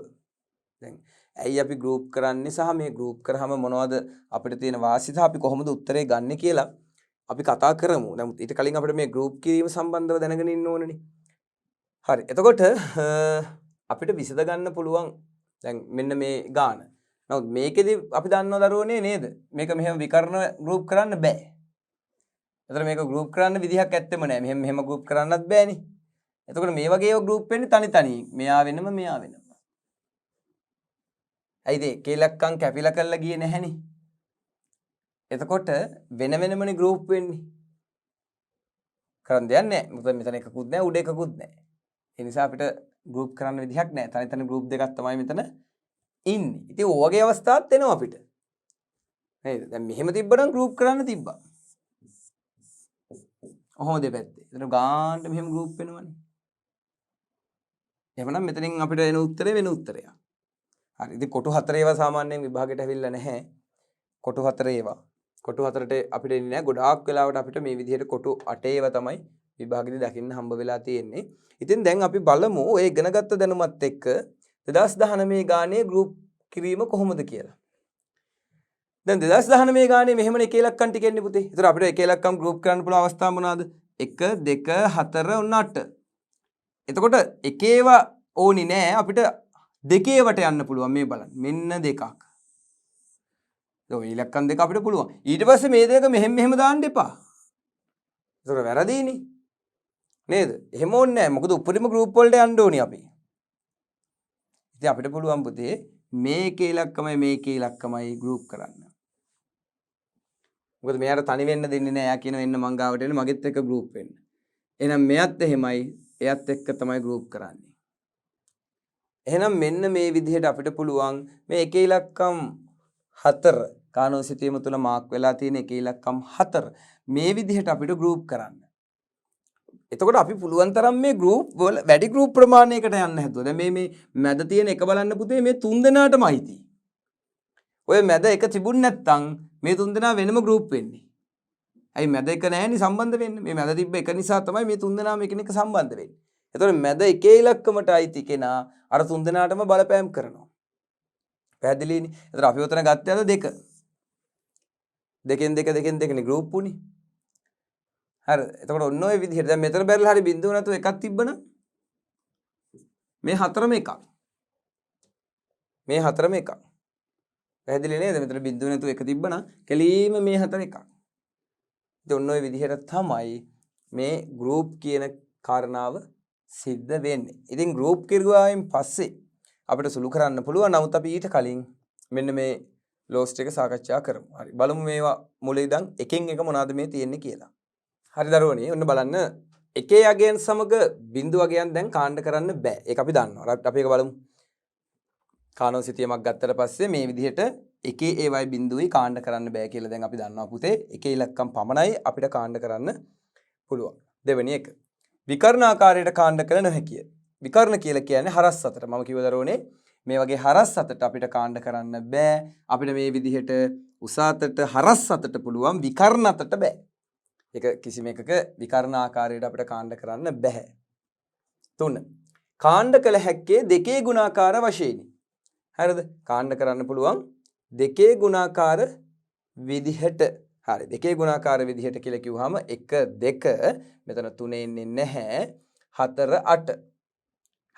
දැන් ඇයි අපි ගෲප් කරන්නේ සහ මේ ගෲප් කරාම මොනවද අපිට තියෙන වාසි සහ අපි කොහොමද උත්තරේ ගන්න කියලා අපි කතා කරමු. නමුත් ඊට කලින් අපිට මේ ගෲප් කිරීම සම්බන්ධව දැනගෙන ඉන්න ඕනනේ. හරි. එතකොට අපිට විසඳ ගන්න පුළුවන් දැන් මෙන්න මේ ගාන. නමුත් මේකෙදි අපි දන්නව දරුවනේ නේද? මේක මෙහෙම විකර්ණ ගෲප් කරන්න බෑ. එතන මේක ගෲප් කරන්න විදිහක් ඇත්තෙම නෑ. මෙහෙම ගෲප් කරන්නත් බෑනේ. එතකොට මේ වගේ ඒවා ගෲප් වෙන්නේ තනි. මෙයා වෙනම මෙයා වෙනම. ඇයිද කේලක්කම් කැපිලා කරලා ගියේ නැහෙනේ. එතකොට වෙන වෙනමනේ ගෲප් වෙන්නේ. කරන් දෙයක් නැහැ. මොකද මෙතන එකකුත් නැහැ උඩ එකකුත් නැහැ. ඒ නිසා අපිට ගෲප් කරන්න විදිහක් නැහැ. තනි ගෲප් දෙකක් තමයි මෙතන ඉන්නේ. ඉතින් ඔය වගේ අවස්ථාවක් එනවා අපිට. නේද? දැන් මෙහෙම තිබ්බනම් ගෲප් කරන්න තිබ්බා. ඔහොම දෙපැත්තේ. එතන ගානට මෙහෙම ගෲප් වෙනවනේ. එහෙමනම් මෙතනින් අපිට එන උත්තරේ වෙන උත්තරයක්. හරි. ඉතින් කොටු 4 ඒවා සාමාන්‍යයෙන් විභාගයට ඇවිල්ලා නැහැ. කොටු 4 ඒවා. කොටු 4ට අපිට එන්නේ නැහැ. ගොඩාක් වෙලාවට අපිට මේ විදිහට කොටු 8 ඒවා තමයි විභාගෙදි දකින්න හම්බ වෙලා තියෙන්නේ. ඉතින් දැන් අපි බලමු ඔය ඉගෙනගත්ත දැනුමත් එක්ක 2019 ගානේ ගෲප් කිරීම කොහොමද කියලා. දැන් 2019 ගානේ මෙහෙමනේ එක ඉලක්කම් ටික එන්නේ පුතේ. ඒතර අපිට එක ඉලක්කම් ගෲප් කරන්න පුළුවන් අවස්ථා මොනවාද? 1 2 4 ඔන්න 8. එතකොට එකේවා ඕනි නෑ අපිට දෙකේවට යන්න පුළුවන් මේ බලන්න. මෙන්න දෙකක්. ඔය ඉලක්කම් දෙක අපිට පුළුවන්. ඊට පස්සේ මේ දෙක මෙහෙම දාන්න එපා. ඒක වැරදීනේ. නේද? එහෙම ඕනේ නෑ. මොකද උපරිම ගෲප් වලට යන්න ඕනි අපි. ඉතින් අපිට පුළුවන් පුතේ මේකේ ඉලක්කමයි මේකේ ඉලක්කමයි ගෲප් කරන්න. මොකද මෙයාට තනි වෙන්න දෙන්නේ නෑ. එයා කියන වෙන්න මං ගාවට එන්න මගෙත් එක්ක ගෲප් වෙන්න. එහෙනම් මෙයත් එහෙමයි එයත් එක්ක තමයි ගෲප් කරන්නේ. එහෙනම් මෙන්න මේ විදිහට අපිට පුළුවන් මේ එක ඉලක්කම් 4 කානෝ සිතීම තුල මාක් වෙලා තියෙන එක ඉලක්කම් 4 මේ විදිහට අපිට ගෲප් කරන්න. එතකොට අපි පුළුවන් තරම් මේ ගෲප් වල වැඩි ගෲප් ප්‍රමාණයකට යන්න හැදුවා. දැන් මේ මැද තියෙන එක බලන්න පුතේ මේ තුන් දෙනාටම අයිති. ඔය මැද එක තිබුණ නැත්නම් මේ තුන් දෙනා වෙනම ගෲප් වෙන්නේ. ඇයි මැද එක නැහැනේ සම්බන්ධ වෙන්නේ. මේ මැද තිබ්බ එක නිසා තමයි මේ තුන් දෙනාම එකිනෙක සම්බන්ධ වෙන්නේ. එතකොට මැද එකේ ඉලක්කමට අයිති කෙනා අර තුන් දෙනාටම බලපෑම් කරනවා. පැහැදිලිනේ. එතකොට අපි උතන ගත්තේ අද දෙක. දෙකෙන් දෙකනේ ගෲප් උනේ. හරි. එතකොට ඔන්න ඔය විදිහට දැන් මෙතන බැලලා හරි බිඳුව නැතුව එකක් තිබ්බනම් මේ හතරම එකක්. මේ හතරම එකක්. පැහැදිලි නේද? මෙතන බිඳුව නැතුව එක තිබ්බනම් කෙලීම මේ හතර එකක්. ඉතින් ඔන්න ඔය විදිහට තමයි මේ ගෲප් කියන කාරණාව සිද්ධ වෙන්නේ. ඉතින් ගෲප් කිරුවායින් පස්සේ අපිට සුළු කරන්න පුළුවන්. නමුත් අපි ඊට කලින් මෙන්න මේ ලෝස් ටික සාකච්ඡා කරමු. හරි. බලමු මේවා මුල ඉඳන් එකින් එක මොනවද මේ තියෙන්නේ කියලා. හරි දරුවනේ. ඔන්න බලන්න එකේ අගයන් සමග බිඳු අගයන් දැන් කාණ්ඩ කරන්න බෑ. ඒක අපි දන්නවා. අපි ඒක බලමු. කානෝ සිතියමක් ගත්තට පස්සේ මේ විදිහට එකේ ඒවයි බිඳුවයි කාණ්ඩ කරන්න බෑ කියලා දැන් අපි දන්නවා පුතේ. එකේ ඉලක්කම් පමණයි අපිට කාණ්ඩ කරන්න පුළුවන්. දෙවෙනි එක. විකර්ණාකාරයට කාණ්ඩ කළ නොහැකිය. විකර්ණ කියලා කියන්නේ හරස් අතට. මම කිව්ව දරුවනේ මේ වගේ හරස් අතට අපිට කාණ්ඩ කරන්න බෑ. අපිට මේ විදිහට උස අතට හරස් අතට පුළුවන් විකර්ණ අතට බෑ. ඒක කිසිම එකක විකර්ණ ආකාරයට අපිට කාණ්ඩ කරන්න බෑ. 3. කාණ්ඩ කළ හැක්කේ දෙකේ ගුණාකාර වශයෙන්ි. හරිද? කාණ්ඩ කරන්න පුළුවන් දෙකේ ගුණාකාර විදිහට. හරි. දෙකේ ගුණාකාර විදිහට කියලා කිව්වහම 1 2 මෙතන 3 එන්නේ නැහැ. 4 8.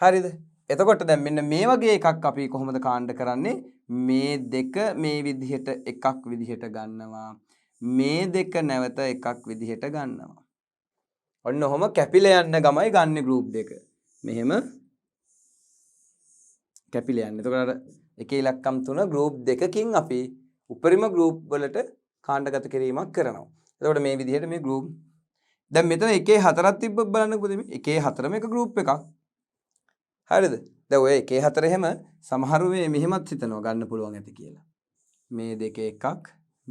හරිද? එතකොට දැන් මෙන්න මේ වගේ එකක් අපි කොහොමද කාණ්ඩ කරන්නේ? මේ දෙක මේ විදිහට එකක් විදිහට ගන්නවා. මේ දෙක නැවත එකක් විදිහට ගන්නවා. ඔන්න ඔහොම කැපිලා යන්න ගමයි ගන්න ගෲප් දෙක. මෙහෙම කැපිලා යන්න. එතකොට අර එක ඉලක්කම් 3 ගෲප් දෙකකින් අපි උපරිම ගෲප් වලට කාණ්ඩගත කිරීමක් කරනවා. එතකොට මේ විදිහට මේ ගෲප් දැන් මෙතන එකේ 4ක් තිබ්බොත් බලන්නකෝ දෙමි. එකේ 4ම එක ගෲප් එකක්. හරිද? දැන් ඔය එකේ 4 එහෙම සමහරු මේ මෙහෙමත් හිතනවා ගන්න පුළුවන් ඇති කියලා. මේ දෙකේ එකක්,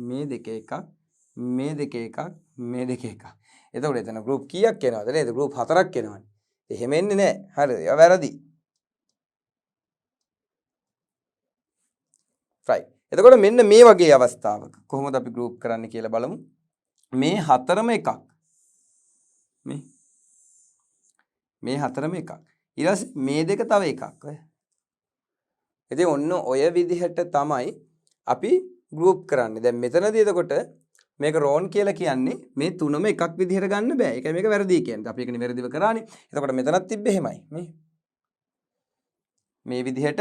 මේ දෙකේ එකක්, මේ දෙකේ එකක්, මේ දෙකේ එකක්. එතකොට එතන ගෲප් කීයක් එනවද නේද? ගෲප් 4ක් එනවනේ. එහෙම එන්නේ නැහැ. හරිද? ඒවා වැරදි. right. එතකොට මෙන්න මේ වගේ අවස්ථාවක කොහොමද අපි ගෲප් කරන්න කියලා බලමු. මේ 4ම එකක්. මේ 4ම එකක්. ඊට පස්සේ මේ දෙක තව එකක්. ඉතින් ඔන්න ඔය විදිහට තමයි අපි ගෲප් කරන්නේ. දැන් මෙතනදී එතකොට මේක රෝන් කියලා කියන්නේ මේ තුනම එකක් විදිහට ගන්න බෑ. ඒකයි මේක වැරදි කියන්නේ. අපි ඒක නිවැරදිව කරානේ. එතකොට මෙතනත් තිබ්බේ එහෙමයි. මේ විදිහට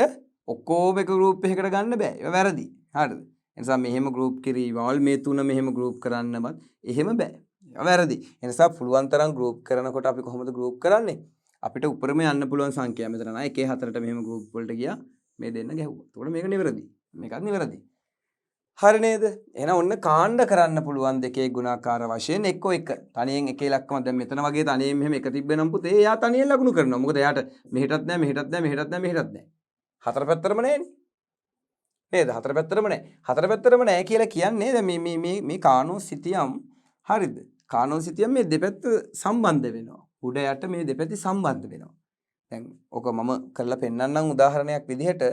ඔක්කොම එක ගෲප් එකකට ගන්න බෑ. ඒක වැරදි. හරිද? ඒ නිසා මෙහෙම ගෲප් කිරීමවල් මේ තුන මෙහෙම ගෲප් කරන්නවත් එහෙම බෑ. ඒක වැරදි. ඒ නිසා පුළුවන් තරම් ගෲප් කරනකොට අපි කොහොමද ගෲප් කරන්නේ? අපිට උඩරම යන්න පුළුවන් සංඛ්‍යා මෙතන නෑ 1 4ට මෙහෙම ගෲප් වලට ගියා මේ දෙන්න ගැහුවා. එතකොට මේක නිවැරදි. මේකත් නිවැරදි. හරි නේද? එහෙනම් ඔන්න කාණ්ඩ කරන්න පුළුවන් දෙකේ ගුණාකාර වශයෙන් එක්ක එක. තනියෙන් එක ඉලක්කම දැන් මෙතන වගේ තනියෙන් මෙහෙම එක තිබ්බනම් පුතේ එයා තනියෙන් ලකුණු කරනවා. මොකද එයාට මෙහෙටත් නෑ මෙහෙටත් නෑ මෙහෙටත් නෑ මෙහෙටත් නෑ. හතර පැත්තරම නෑනේ. නේද? හතර පැත්තරම නෑ. හතර පැත්තරම නෑ කියලා කියන්නේ දැන් මේ කානෝ සිතියම් හරිද? කානෝ සිතියම් මේ දෙපැත්ත සම්බන්ධ වෙනවා. උඩ යට මේ දෙපැති සම්බන්ධ වෙනවා. දැන් ඔක මම කරලා පෙන්නන්නම් උදාහරණයක් විදිහට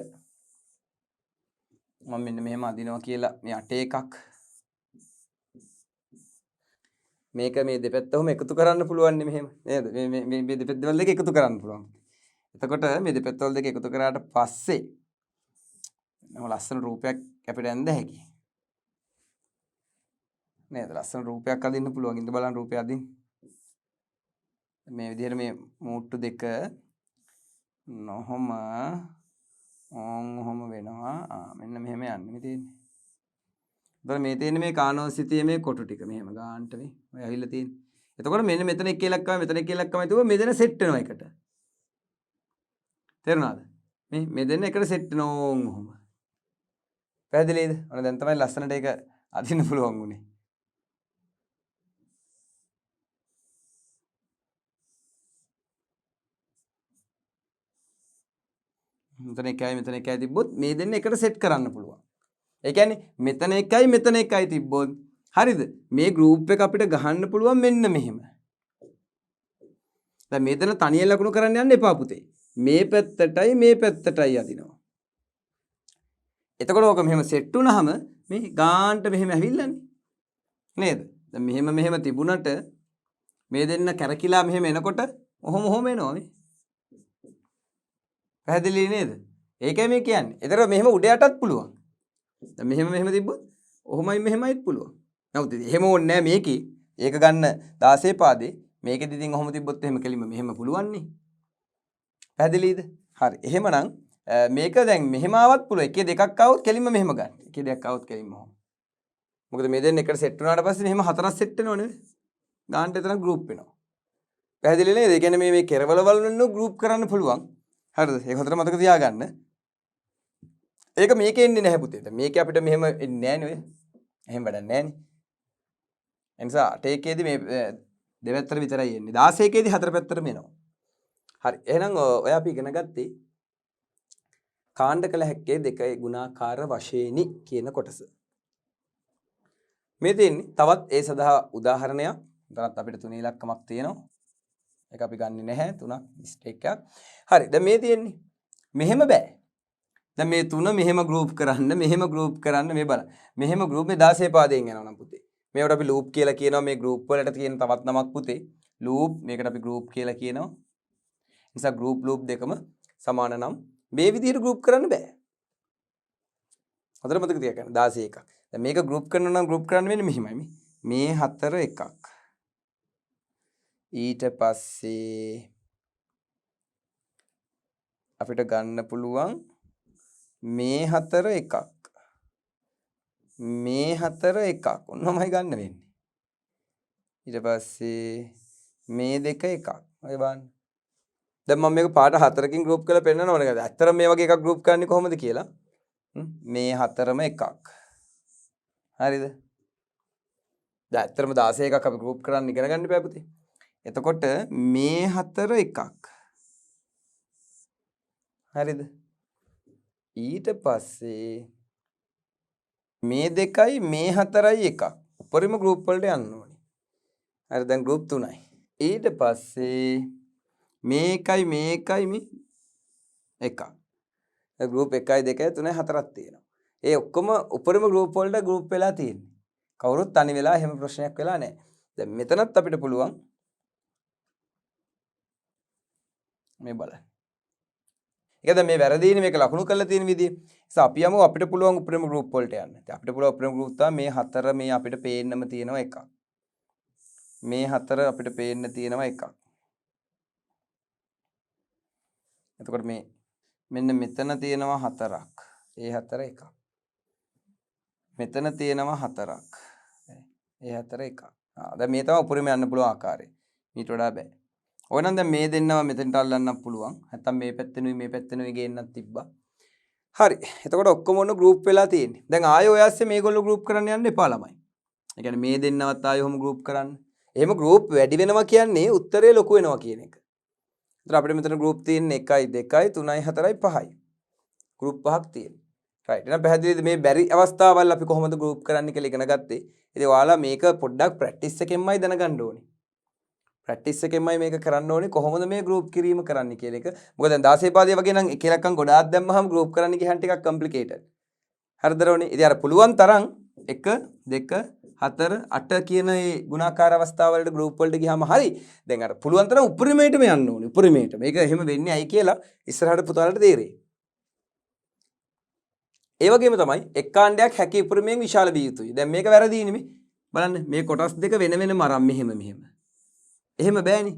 මම මෙන්න මෙහෙම අදිනවා කියලා මේ අට එකක් මේක මේ දෙපැත්තම එකතු කරන්න පුළුවන් නේ මෙහෙම නේද? මේ දෙපැත්තවල දෙක එකතු කරන්න පුළුවන්. එතකොට මේ දෙපැත්තවල දෙක එකතු කරාට පස්සේ නම ලස්සන රූපයක් අපිට ඇඳ හැකි. නේද? ලස්සන රූපයක් අදින්න පුළුවන්. ඉඳ බලන්න රූපය අදින්න. මේ විදිහට මේ මූට්ටු දෙක නොහොම ඔහොම වෙනවා. මෙන්න මෙහෙම යන්නේ මේ තියෙන්නේ. එතකොට මේ තියෙන්නේ මේ කානෝසිතියේ මේ කොටු ටික මෙහෙම ගාන්ට මේ ඔය ඇවිල්ලා තියෙන්නේ. එතකොට මෙන්න මෙතන එක ඉලක්කම මෙතන එක ඉලක්කමයි තිබුණා මේ දෙන සෙට් වෙනවා එකට. තේරුණාද? මේ දෙන්න එකට සෙට් වෙනවා ඔහොම. පැහැදිලිද? ඔන්න දැන් තමයි ලස්සනට ඒක අදින්න පුළුවන් උනේ. මෙතන එකයි තිබ්බොත් මේ දෙන්න එකට සෙට් කරන්න පුළුවන්. ඒ කියන්නේ මෙතන එකයි තිබ්බොත් හරිද? මේ ගෲප් එක අපිට ගහන්න පුළුවන් මෙන්න මෙහෙම. දැන් මෙතන තනියෙන් ලකුණු කරන්න යන්න එපා පුතේ. මේ පැත්තටයි අදිනවා. එතකොට ඕක මෙහෙම සෙට් වුණාම මේ ගාන්ට මෙහෙම ඇවිල්ලානේ. නේද? දැන් මෙහෙම තිබුණට මේ දෙන්න කැරකිලා මෙහෙම එනකොට ඔහොම එනවා මේ. පැහැදිලි නේද? ඒකයි මේ කියන්නේ. ඒතර මෙහෙම උඩ යටත් පුළුවන්. දැන් මෙහෙම තිබ්බොත් ඔහොමයි මෙහෙමයිත් පුළුවන්. නමුත් එහෙම ඕනේ නැහැ මේකේ. ඒක ගන්න 16 පාදේ මේකෙදි ඉතින් ඔහොම තිබ්බොත් එහෙම කෙලින්ම මෙහෙම පුළුවන් නේ. පැහැදිලිද? හරි. එහෙමනම් මේක දැන් මෙහෙම ආවත් පුළුවන්. එකේ දෙකක් ආවොත් කෙලින්ම මෙහෙම ගන්න. එකේ දෙකක් ආවොත් කෙලින්ම ඔහොම. මොකද මේ දෙන්න එකට සෙට් වුණාට පස්සේ මෙහෙම හතරක් සෙට් වෙනව නේද? ගානට එතන ගෲප් වෙනවා. පැහැදිලි නේද? ඒ කියන්නේ මේ කෙරවල වලින් ගෲප් කරන්න පුළුවන්. හරිද? ඒක හොඳට මතක තියාගන්න. ඒක මේකේ එන්නේ නැහැ පුතේ. දැන් මේකේ අපිට මෙහෙම එන්නේ නැහැ නේ ඔය. එහෙම වැඩක් නැහැ නේ. එනිසා 8 එකේදී මේ දෙපැත්තට විතරයි එන්නේ. 16 එකේදී හතර පැත්තටම එනවා. හරි. එහෙනම් ඔය අපි ඉගෙන ගත්තේ කාණ්ඩ කළ හැක්කේ දෙකේ ගුණාකාර වශයෙන්ි කියන කොටස. මේ තියෙන්නේ තවත් ඒ සඳහා උදාහරණයක්. උදාහරණත් අපිට තුන ඉලක්කමක් තියෙනවා. ඒක අපි ගන්නෙ නැහැ 3ක් මිස්ටේක් එකක්. හරි. දැන් මේ තියෙන්නේ. මෙහෙම බෑ. දැන් මේ 3 මෙහෙම ගෲප් කරන්න මෙහෙම ගෲප් කරන්න මේ බලන්න. මෙහෙම ගෲප් මේ 16 පාදයෙන් යනවා නම් පුතේ. මේවට අපි ලූප් කියලා කියනවා මේ ගෲප් වලට තියෙන තවත් නමක් පුතේ. ලූප් මේකට අපි ගෲප් කියලා කියනවා. නිසා ගෲප් ලූප් දෙකම සමාන නම් මේ විදිහට ගෲප් කරන්න බෑ. හොඳට මතක තියාගන්න 16 එකක්. දැන් මේක ගෲප් කරනවා නම් ගෲප් කරන්න වෙන්නේ මෙහිමයි මේ 4 එකක්. ඊට පස්සේ අපිට ගන්න පුළුවන් මේ 4 එකක්. මේ 4 එකක්. ඔන්නමයි ගන්න වෙන්නේ. ඊට පස්සේ මේ 2 එකක්. ඔය බලන්න. දැන් මම මේක පාට 4කින් ගෲප් කරලා පෙන්නනවා නේද? ඇත්තටම මේ වගේ එකක් ගෲප් කරන්නේ කොහොමද කියලා? මේ 4ම එකක්. හරිද? දැන් ඇත්තටම 16 එකක් අපි ගෲප් කරන්න ඉගෙන ගන්න බෑ පුතේ. එතකොට මේ 4 එකක්. හරිද? ඊට පස්සේ මේ 2යි මේ 4යි එකක්. උපරිම ගෲප් වලට යන්න ඕනේ. හරි දැන් ගෲප් 3යි. ඊට පස්සේ මේ 1යි මේ 1යි මේ එකක්. ගෲප් 1යි 2යි 3යි 4ක් තියෙනවා. ඒ ඔක්කොම උපරිම ගෲප් වලට ගෲප් වෙලා තියෙන්නේ. කවුරුත් තනි වෙලා එහෙම ප්‍රශ්නයක් වෙලා නැහැ. දැන් මෙතනත් අපිට පුළුවන් මේ බලන්න. ඒක දැන් මේ වැරදීනේ මේක ලකුණු කරලා තියෙන විදිය. නිසා අපි යමු අපිට පුළුවන් උපරිම ගෲප් වලට යන්න. ඉතින් අපිට පුළුවන් උපරිම ගෲප් තමයි මේ 4 මේ අපිට පේන්නම තියෙනවා එකක්. මේ 4 අපිට පේන්න තියෙනවා එකක්. එතකොට මේ මෙන්න මෙතන තියෙනවා 4ක්. ඒ 4 එකක්. මෙතන තියෙනවා 4ක්. ඒ 4 එකක්. දැන් මේ තමයි උපරිම යන්න පුළුවන් ආකාරය. ඊට වඩා බෑ. ඕනනම් දැන් මේ දෙන්නව මෙතෙන්ට අල්ලන්නත් පුළුවන්. නැත්තම් මේ පැත්තෙනුයි මේ පැත්තෙනුයි ගේන්නත් තිබ්බා. හරි. එතකොට ඔක්කොම ඔන්න ගෲප් වෙලා තියෙන්නේ. දැන් ආයෙ ඔය ඇස්සේ මේගොල්ලෝ ගෲප් කරන්න යන්න එපා ළමයි. ඒ කියන්නේ මේ දෙන්නවත් ආයෙ ඔහොම ගෲප් කරන්න. එහෙම ගෲප් වැඩි වෙනවා කියන්නේ උත්තරේ ලොකු වෙනවා කියන එක. ඒතර අපිට මෙතන ගෲප් තියෙන්නේ 1යි 2යි 3යි 4යි 5යි. ගෲප් පහක් තියෙනවා. රයිට්. එහෙනම් පැහැදිලිද මේ බැරි අවස්ථාවල් අපි කොහොමද ගෲප් කරන්න කියලා ඉගෙන ගත්තේ? ඉතින් ඔයාලා මේක පොඩ්ඩක් ප්‍රැක්ටිස් එකෙන්මයි දැනගන්න ඕනේ. ප්‍රැක්ටිස් එකෙන්මයි මේක කරන්න ඕනේ කොහොමද මේ ගෲප් කිරීම කරන්න කියලා එක. මොකද දැන් 16 පාදයේ වගේ නම් එක ඉලක්කම් ගොඩාක් දැම්මහම ගෲප් කරන්න ගියහන් ටිකක් කම්ප්ලිකේටඩ්. හරිදරෝනේ. ඉතින් අර පුළුවන් තරම් 1 2 4 8 කියන මේ ගුණාකාර අවස්ථාවලට ගෲප් වලට ගියාම හරි. දැන් අර පුළුවන් තරම් උපරිමයටම යන්න ඕනේ. උපරිමයට. මේක එහෙම වෙන්නේ ඇයි කියලා ඉස්සරහට පුතාලට තේරෙයි. ඒ වගේම තමයි එක් කාණ්ඩයක් හැකි උපරිමයෙන් විශාල විය යුතුයි. දැන් මේක වැරදීනේ මේ. බලන්න මේ කොටස් දෙක වෙන වෙනම අරන් මෙහෙම. එහෙම බෑනේ.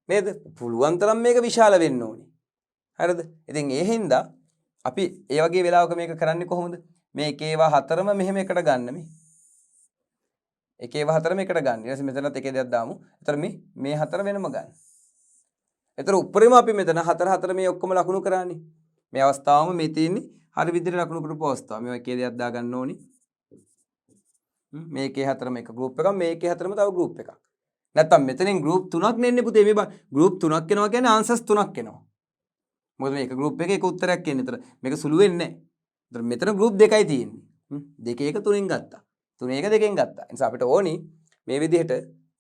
නේද? පුළුවන් තරම් මේක විශාල වෙන්න ඕනේ. හරිද? ඉතින් ඒ හින්දා අපි ඒ වගේ වෙලාවක මේක කරන්නේ කොහොමද? මේ එක ඒවා හතරම මෙහෙම එකට ගන්න මේ. එක ඒවා හතරම එකට ගන්න. ඊට පස්සේ මෙතනත් එක දෙයක් දාමු. එතන මේ හතර වෙනම ගන්න. එතන උඩරිම අපි මෙතන හතර මේ ඔක්කොම ලකුණු කරානේ. මේ අවස්ථාවම මේ තියෙන්නේ හරි විදිහට ලකුණු කරපු අවස්ථාව. මේ එක දෙයක් දා ගන්න ඕනේ. මේ එකේ හතරම එක ගෲප් එකක් මේ එකේ හතරම තව ගෲප් එකක්. නැත්තම් මෙතනින් ගෲප් 3ක් නෙන්නේ පුතේ මේ බලන්න. ගෲප් 3ක් එනවා කියන්නේ ආන්සර්ස් 3ක් එනවා. මොකද මේක ගෲප් එකේ එක උත්තරයක් එන්නේ. ඒතර මේක සුළු වෙන්නේ නැහැ. ඒතර මෙතන ගෲප් දෙකයි තියෙන්නේ. දෙකේ එක තුනෙන් ගත්තා. තුනේ එක දෙකෙන් ගත්තා. ඒ නිසා අපිට ඕනි මේ විදිහට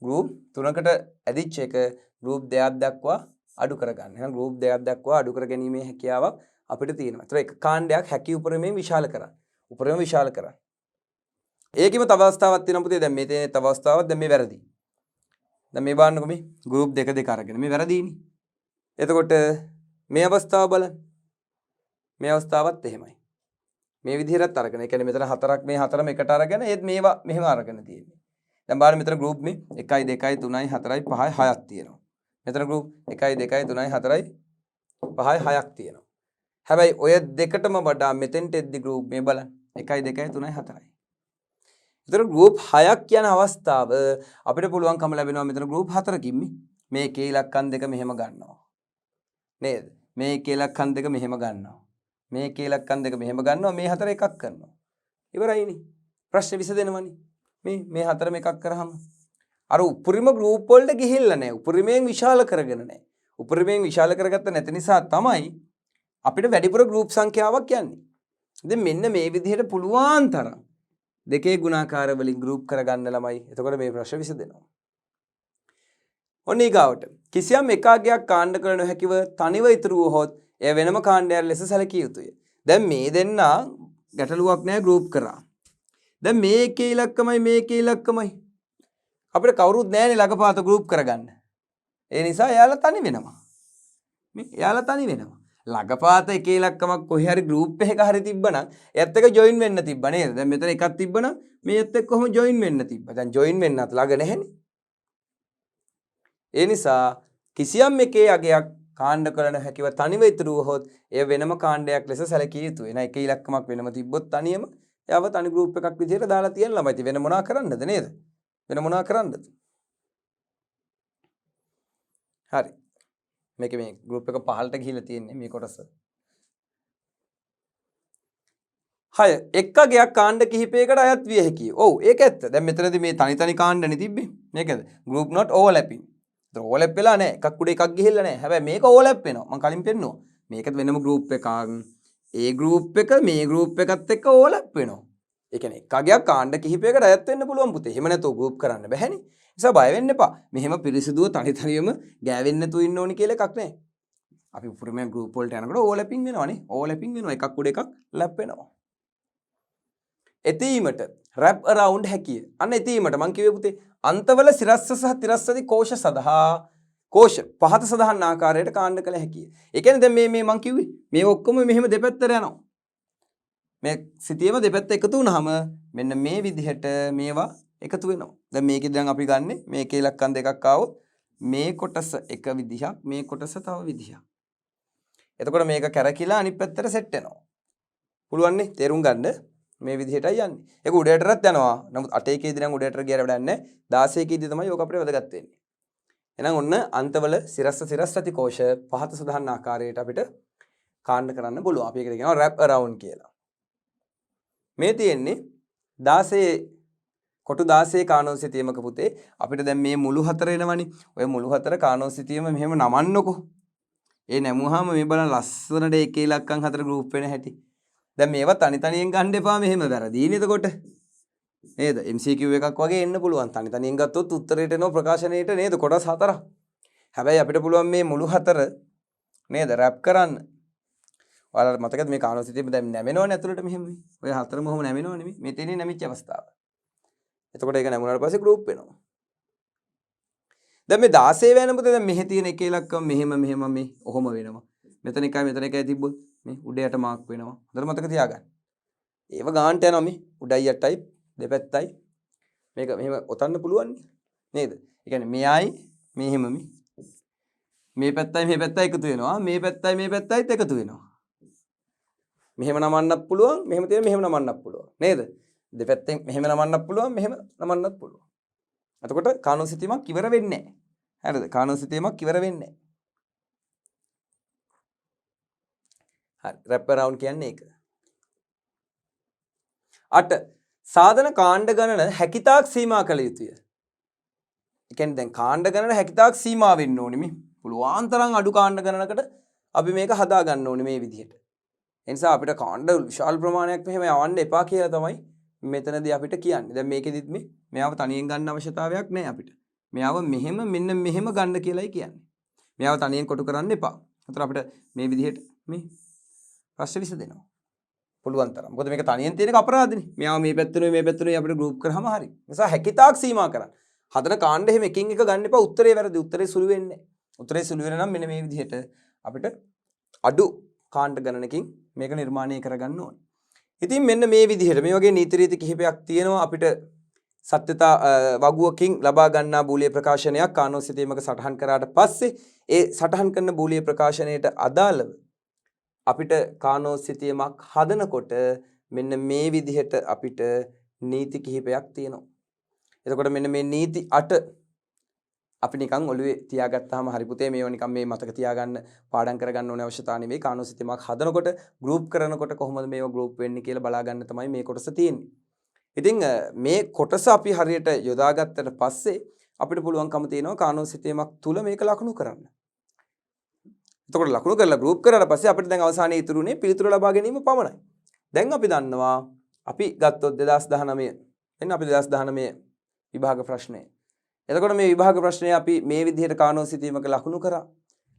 ගෲප් 3කට ඇදිච්ච එක ගෲප් 2ක් දක්වා අඩු කරගන්න. එහෙනම් ගෲප් 2ක් දක්වා අඩු කර ගැනීමේ හැකියාවක් අපිට තියෙනවා. ඒතර එක කාණ්ඩයක් හැකි උපරිමයෙන් විශාල කරන්න. උපරිම විශාල කරන්න. ඒකෙම තව අවස්ථාවක් තියෙනවා පුතේ. දැන් මේ තියෙන තව අවස්ථාවක් දැන් මේ වැරදි. දැන් මේ බලන්නකො මේ ගෲප් දෙක අරගෙන මේ වැරදීනේ. එතකොට මේ අවස්ථාව බලන්න. මේ අවස්ථාවත් එහෙමයි. මේ විදිහට අරගෙන. ඒ කියන්නේ මෙතන හතරක් මේ හතරම එකට අරගෙන ඒත් මේවා මෙහෙම අරගෙන තියෙන්නේ. දැන් බලන්න මෙතන ගෲප් මේ 1යි 2යි 3යි 4යි 5යි 6ක් තියෙනවා. මෙතන ගෲප් 1යි 2යි 3යි 4යි 5යි 6ක් තියෙනවා. හැබැයි ඔය දෙකටම වඩා මෙතෙන්ට එද්දි ගෲප් මේ බලන්න 1යි 2යි 3යි 4යි. ඒතර ගෲප් 6ක් කියන අවස්ථාව අපිට පුළුවන්කම ලැබෙනවා මෙතන ගෲප් 4කින් මේ කේ ඉලක්කම් දෙක මෙහෙම ගන්නවා. නේද? මේ කේ ඉලක්කම් දෙක මෙහෙම ගන්නවා. මේ කේ ඉලක්කම් දෙක මෙහෙම ගන්නවා මේ හතර එකක් කරනවා. ඉවරයිනේ. ප්‍රශ්නේ විසඳෙනවනේ. මේ හතරම එකක් කරාම අර උපරිම ගෲප් වලට ගිහිල්ලා නැහැ. උපරිමයෙන් විශාල කරගෙන නැහැ. උපරිමයෙන් විශාල කරගත්ත නැති නිසා තමයි අපිට වැඩිපුර ගෲප් සංඛ්‍යාවක් යන්නේ. ඉතින් මෙන්න මේ විදිහට පුළුවන් තරම් දෙකේ ගුණාකාර වලින් ගෲප් කරගන්න ළමයි. එතකොට මේ ප්‍රශ්න විසඳෙනවා. ඔන්න ඊගාවට කිසියම් එකාගයක් කාණ්ඩ කළ නොහැකිව තනිව ඉතුරු වුවහොත් එය වෙනම කාණ්ඩයක් ලෙස සැලකිය යුතුය. දැන් මේ දෙන්නා ගැටලුවක් නැහැ ගෲප් කරා. දැන් මේ එකේ ඉලක්කමයි මේ එකේ ඉලක්කමයි අපිට කවුරුත් නැහැනේ ළඟපාත ගෲප් කරගන්න. ඒ නිසා එයාලා තනි වෙනවා. මේ එයාලා තනි වෙනවා. ළඟපාත එකේ ඉලක්කමක් කොහේ හරි ගෲප් එකක හරි තිබ්බනම් එයත් එක්ක ජොයින් වෙන්න තිබ්බ නේද? දැන් මෙතන එකක් තිබ්බනම් මේත් එක්ක කොහොම ජොයින් වෙන්න තිබ්බ. දැන් ජොයින් වෙන්නත් ළඟ නැහැනේ. ඒ නිසා කිසියම් එකේ අගයක් කාණ්ඩ කළ නොහැකිව තනිව ඉතුරු වුවහොත් එය වෙනම කාණ්ඩයක් ලෙස සැලකිය යුතුය. එන එක ඉලක්කමක් වෙනම තිබ්බොත් තනියම එයාව තනි ගෲප් එකක් විදිහට දාලා තියන්න ළමයි. ඉතින් වෙන මොනවා කරන්නද නේද? වෙන මොනවා කරන්නද? හරි. මේක මේ ගෲප් එක පහළට ගිහිල්ලා තියෙන්නේ මේ කොටස. 6 එක් අගයක් කාණ්ඩ කිහිපයකට අයත් විය හැකියි. ඔව් ඒක ඇත්ත. දැන් මෙතනදී මේ තනි තනි කාණ්ඩනේ තිබ්බේ. මේකද? group not overlapping. ඒතර ඕවර්ලැප් වෙලා නැහැ. එකක් උඩ එකක් ගිහිල්ලා නැහැ. හැබැයි මේක ඕවර්ලැප් වෙනවා. මම කලින් පෙන්නුවා. මේකත් වෙනම ගෲප් එකක්. ඒ ගෲප් එක මේ ගෲප් එකත් එක්ක ඕවර්ලැප් වෙනවා. ඒ කියන්නේ එක අගයක් කාණ්ඩ කිහිපයකට අයත් වෙන්න පුළුවන් පුතේ. එහෙම නැතුව ගෲප් කරන්න බැහැනේ. ඒ නිසා බය වෙන්න එපා. මෙහෙම පිරිසිදුව තනි තනියම ගෑවෙන්න නැතුව ඉන්න ඕනි කියලා එකක් නැහැ. අපි උපරිමයෙන් ගෲප් වලට යනකොට ඕවර්ලැපින් වෙනවනේ. ඕවර්ලැපින් වෙනවා. එකක් උඩ එකක් ලැප් වෙනවා. එතීමට රැප් අරවුන්ඩ් හැකිය. අන්න එතීමට මං කිව්වේ පුතේ අන්තවල සිරස්ස සහ තිරස්සදි කෝෂ සඳහා කෝෂ පහත සඳහන් ආකාරයට කාණ්ඩ කළ හැකිය. ඒ කියන්නේ දැන් මේ මං කිව්වේ මේ ඔක්කොම මෙහෙම දෙපැත්තට යනවා. මේ සිතියම දෙපැත්ත එකතු වුනහම මෙන්න මේ විදිහට මේවා එකතු වෙනවා. දැන් මේකේ දැන් අපි ගන්නෙ මේකේ ඉලක්කම් දෙකක් ආවොත් මේ කොටස එක විදිහක් මේ කොටස තව විදිහක්. එතකොට මේක කැරකිලා අනිත් පැත්තට සෙට් වෙනවා. පුළුවන් නේ තේරුම් ගන්න. මේ විදිහටයි යන්නේ. ඒක උඩයටත් යනවා. නමුත් 8 එකේදී නම් උඩයට ගියර වැඩක් නැහැ. 16 එකේදී තමයි ඕක අපිට වැදගත් වෙන්නේ. එහෙනම් ඔන්න අන්තවල සිරස්ති කෝෂ පහත සඳහන් ආකාරයට අපිට කාණ්ඩ කරන්න පුළුවන්. අපි ඒකට කියනවා wrap around කියලා. මේ තියෙන්නේ 16 කොටු 16 කානෝසිතියමක පුතේ. අපිට දැන් මේ මුළු හතර එනවනේ. ඔය මුළු හතර කානෝසිතියම මෙහෙම නමන්නකො. ඒ නැමුවාම මේ බලන්න ලස්සනට එක ඉලක්කම් හතර ගෲප් වෙන හැටි. දැන් මේවා තනි තනියෙන් ගන්න එපා මෙහෙම වැරදීනේ එතකොට නේද MCQ එකක් වගේ එන්න පුළුවන් තනි තනියෙන් ගත්තොත් උත්තරේට එනවා ප්‍රකාශනයේට නේද කොටස් හතරක් හැබැයි අපිට පුළුවන් මේ මුළු හතර නේද රැප් කරන්න ඔයාලට මතකද මේ කානෝසිතියම දැන් නැමෙනවනේ ඇතුළට මෙහෙම ඔය හතරම කොහොම නැමෙනවනේ මේ තියෙන්නේ නැමිච්ච අවස්ථාව එතකොට ඒක නැමුණාට පස්සේ ගෲප් වෙනවා දැන් මේ 16 වෙනම පුතේ දැන් මෙහි තියෙන එක ඉලක්කම මෙහෙම මේ ඔහොම වෙනවා මෙතන එකයි තිබ්බොත් මේ උඩ යට මාක් වෙනවා. හොඳට මතක තියාගන්න. ඒව ගාන්ට යනවා මේ උඩයි යටයි දෙපැත්තයි. මේක මෙහෙම ඔතන්න පුළුවන් නේද? ඒ කියන්නේ මෙයයි මෙහෙම මේ පැත්තයි මේ පැත්තයි එකතු වෙනවා. මේ පැත්තයිත් එකතු වෙනවා. මෙහෙම නමන්නත් පුළුවන්. මෙහෙම තියෙන මෙහෙම නමන්නත් පුළුවන්. නේද? දෙපැත්තෙන් මෙහෙම නමන්නත් පුළුවන්. මෙහෙම නමන්නත් පුළුවන්. එතකොට කානෝසිතියමක් ඉවර වෙන්නේ නැහැ. හරිද? කානෝසිතියමක් ඉවර වෙන්නේ නැහැ. හරි wrap around කියන්නේ ඒක. 8 සාධන කාණ්ඩ ගණන හැකිතාක් සීමා කළ යුතුය. ඒ කියන්නේ දැන් කාණ්ඩ ගණන හැකිතාක් සීමා වෙන්න ඕනේ මේ. පුළුවන් තරම් අඩු කාණ්ඩ ගණනකට අපි මේක හදා ගන්න ඕනේ මේ විදිහට. ඒ නිසා අපිට කාණ්ඩ විශාල ප්‍රමාණයක් මෙහෙම යවන්න එපා කියලා තමයි මෙතනදී අපිට කියන්නේ. දැන් මේකෙදිත් මෙයාව තනියෙන් ගන්න අවශ්‍යතාවයක් නැහැ අපිට. මෙයාව මෙන්න මෙහෙම ගන්න කියලායි කියන්නේ. මෙයාව තනියෙන් කොටු කරන්න එපා. අතන අපිට මේ විදිහට මේ ප්‍රශ්න විසඳෙනවා. පුළුවන් තරම්. මොකද මේක තනියෙන් තියෙන එක අපරාධනේ. මෙයාව මේ පැත්තේ අපිට ගෲප් කරාම හරි. නිසා හැකිතාක් සීමා කරන්න. හදන කාණ්ඩ එහෙම එකින් එක ගන්න එපා. උත්තරේ වැරදි. උත්තරේ සුළු වෙන්නේ නැහැ. උත්තරේ සුළු වෙන නම් මෙන්න මේ විදිහට අපිට අඩු කාණ්ඩ ගණනකින් මේක නිර්මාණය කරගන්න ඕනේ. ඉතින් මෙන්න මේ විදිහට මේ වගේ නීති රීති කිහිපයක් තියෙනවා අපිට සත්‍යතා වගුවකින් ලබා ගන්නා බූලිය ප්‍රකාශනයක් කානෝසිතියමක සටහන් කරාට පස්සේ ඒ සටහන් කරන බූලිය ප්‍රකාශනයට අදාළව අපිට කානෝසිතියමක් හදනකොට මෙන්න මේ විදිහට අපිට නීති කිහිපයක් තියෙනවා. එතකොට මෙන්න මේ නීති 8 අපි නිකන් ඔළුවේ තියාගත්තාම හරි පුතේ මේව නිකන් මේ මතක තියාගන්න පාඩම් කරගන්න ඕනේ අවශ්‍යතාව නෙවෙයි. කානෝසිතියමක් හදනකොට ගෲප් කරනකොට කොහොමද මේව ගෲප් වෙන්නේ කියලා බලා ගන්න තමයි මේ කොටස තියෙන්නේ. ඉතින් මේ කොටස අපි හරියට යොදාගත්තට පස්සේ අපිට පුළුවන්කම තියෙනවා කානෝසිතියමක් තුල මේක ලකුණු කරන්න. එතකොට ලකුණු කරලා ගෲප් කරලා පස්සේ අපිට දැන් අවසානයේ ඉතුරුනේ පිළිතුරු ලබා ගැනීම පමණයි. දැන් අපි දන්නවා අපි ගත්තොත් 2019 එන්න අපි 2019 විභාග ප්‍රශ්නය. එතකොට මේ විභාග ප්‍රශ්නය අපි මේ විදිහට කානෝ සිතීමක ලකුණු කරා.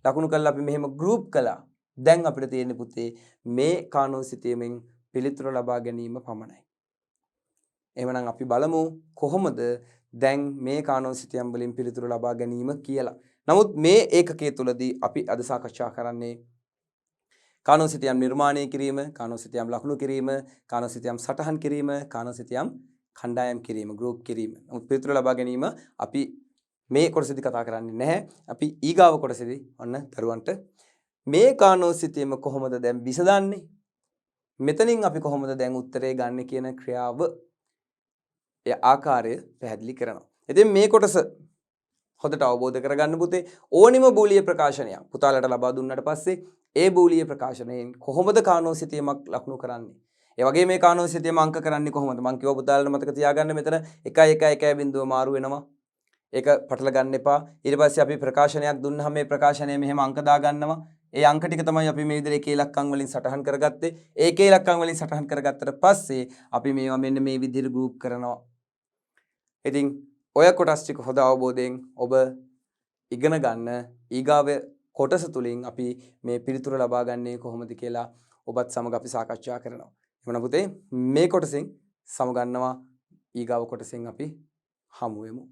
ලකුණු කළා අපි මෙහෙම ගෲප් කළා. දැන් අපිට තියෙන්නේ පුතේ මේ කානෝ සිතීමෙන් පිළිතුර ලබා ගැනීම පමණයි. එහෙනම් අපි බලමු කොහොමද දැන් මේ කානෝ සිතීම් වලින් පිළිතුර ලබා ගැනීම කියලා. නමුත් මේ ඒකකයේ තුලදී අපි අද සාකච්ඡා කරන්නේ කානෝ සිතීම් නිර්මාණය කිරීම, කානෝ සිතීම් ලකුණු කිරීම, කානෝ සිතීම් සටහන් කිරීම, කානෝ සිතීම් කණ්ඩායම් කිරීම, ගෲප් කිරීම. නමුත් පිළිතුර ලබා ගැනීම අපි මේ කොටසදී කතා කරන්නේ නැහැ. අපි ඊගාව කොටසදී ඔන්න දරුවන්ට මේ කානෝ සිතීම කොහොමද දැන් විසඳන්නේ? මෙතනින් අපි කොහොමද දැන් උත්තරේ ගන්න කියන ක්‍රියාව ඒ ආකාරය පැහැදිලි කරනවා. ඉතින් මේ කොටස හොඳට අවබෝධ කරගන්න පුතේ ඕනිම බූලිය ප්‍රකාශනයක් පුතාලට ලබා දුන්නාට පස්සේ ඒ බූලිය ප්‍රකාශනයෙන් කොහොමද කානෝ සිතීමක් ලකුණු කරන්නේ? ඒ වගේ මේ කානෝ සිතීම අංක කරන්නේ කොහොමද? මම කිව්වා පුතාලට මතක තියාගන්න මෙතන 1 බිංදුව මාරු වෙනවා. ඒක පටල ගන්න එපා. ඊට පස්සේ අපි ප්‍රකාශනයක් දුන්නාම මේ ප්‍රකාශනය මෙහෙම අංක දා ගන්නවා. ඒ අංක ටික තමයි අපි මේ විදිහට එකේ ඉලක්කම් වලින් සටහන් කරගත්තේ. ඒකේ ඉලක්කම් වලින් සටහන් කරගත්තට පස්සේ අපි මේවා මෙන්න මේ විදිහට ගෲප් කරනවා. ඉතින් ඔය කොටස් ටික හොඳ අවබෝධයෙන් ඔබ ඉගෙන ගන්න ඊගාව කොටස තුලින් අපි මේ පිළිතුර ලබා ගන්නේ කොහොමද කියලා ඔබත් සමග අපි සාකච්ඡා කරනවා. එවන පුතේ මේ කොටසෙන් සමගන්නවා ඊගාව කොටසෙන් අපි හමු වෙමු.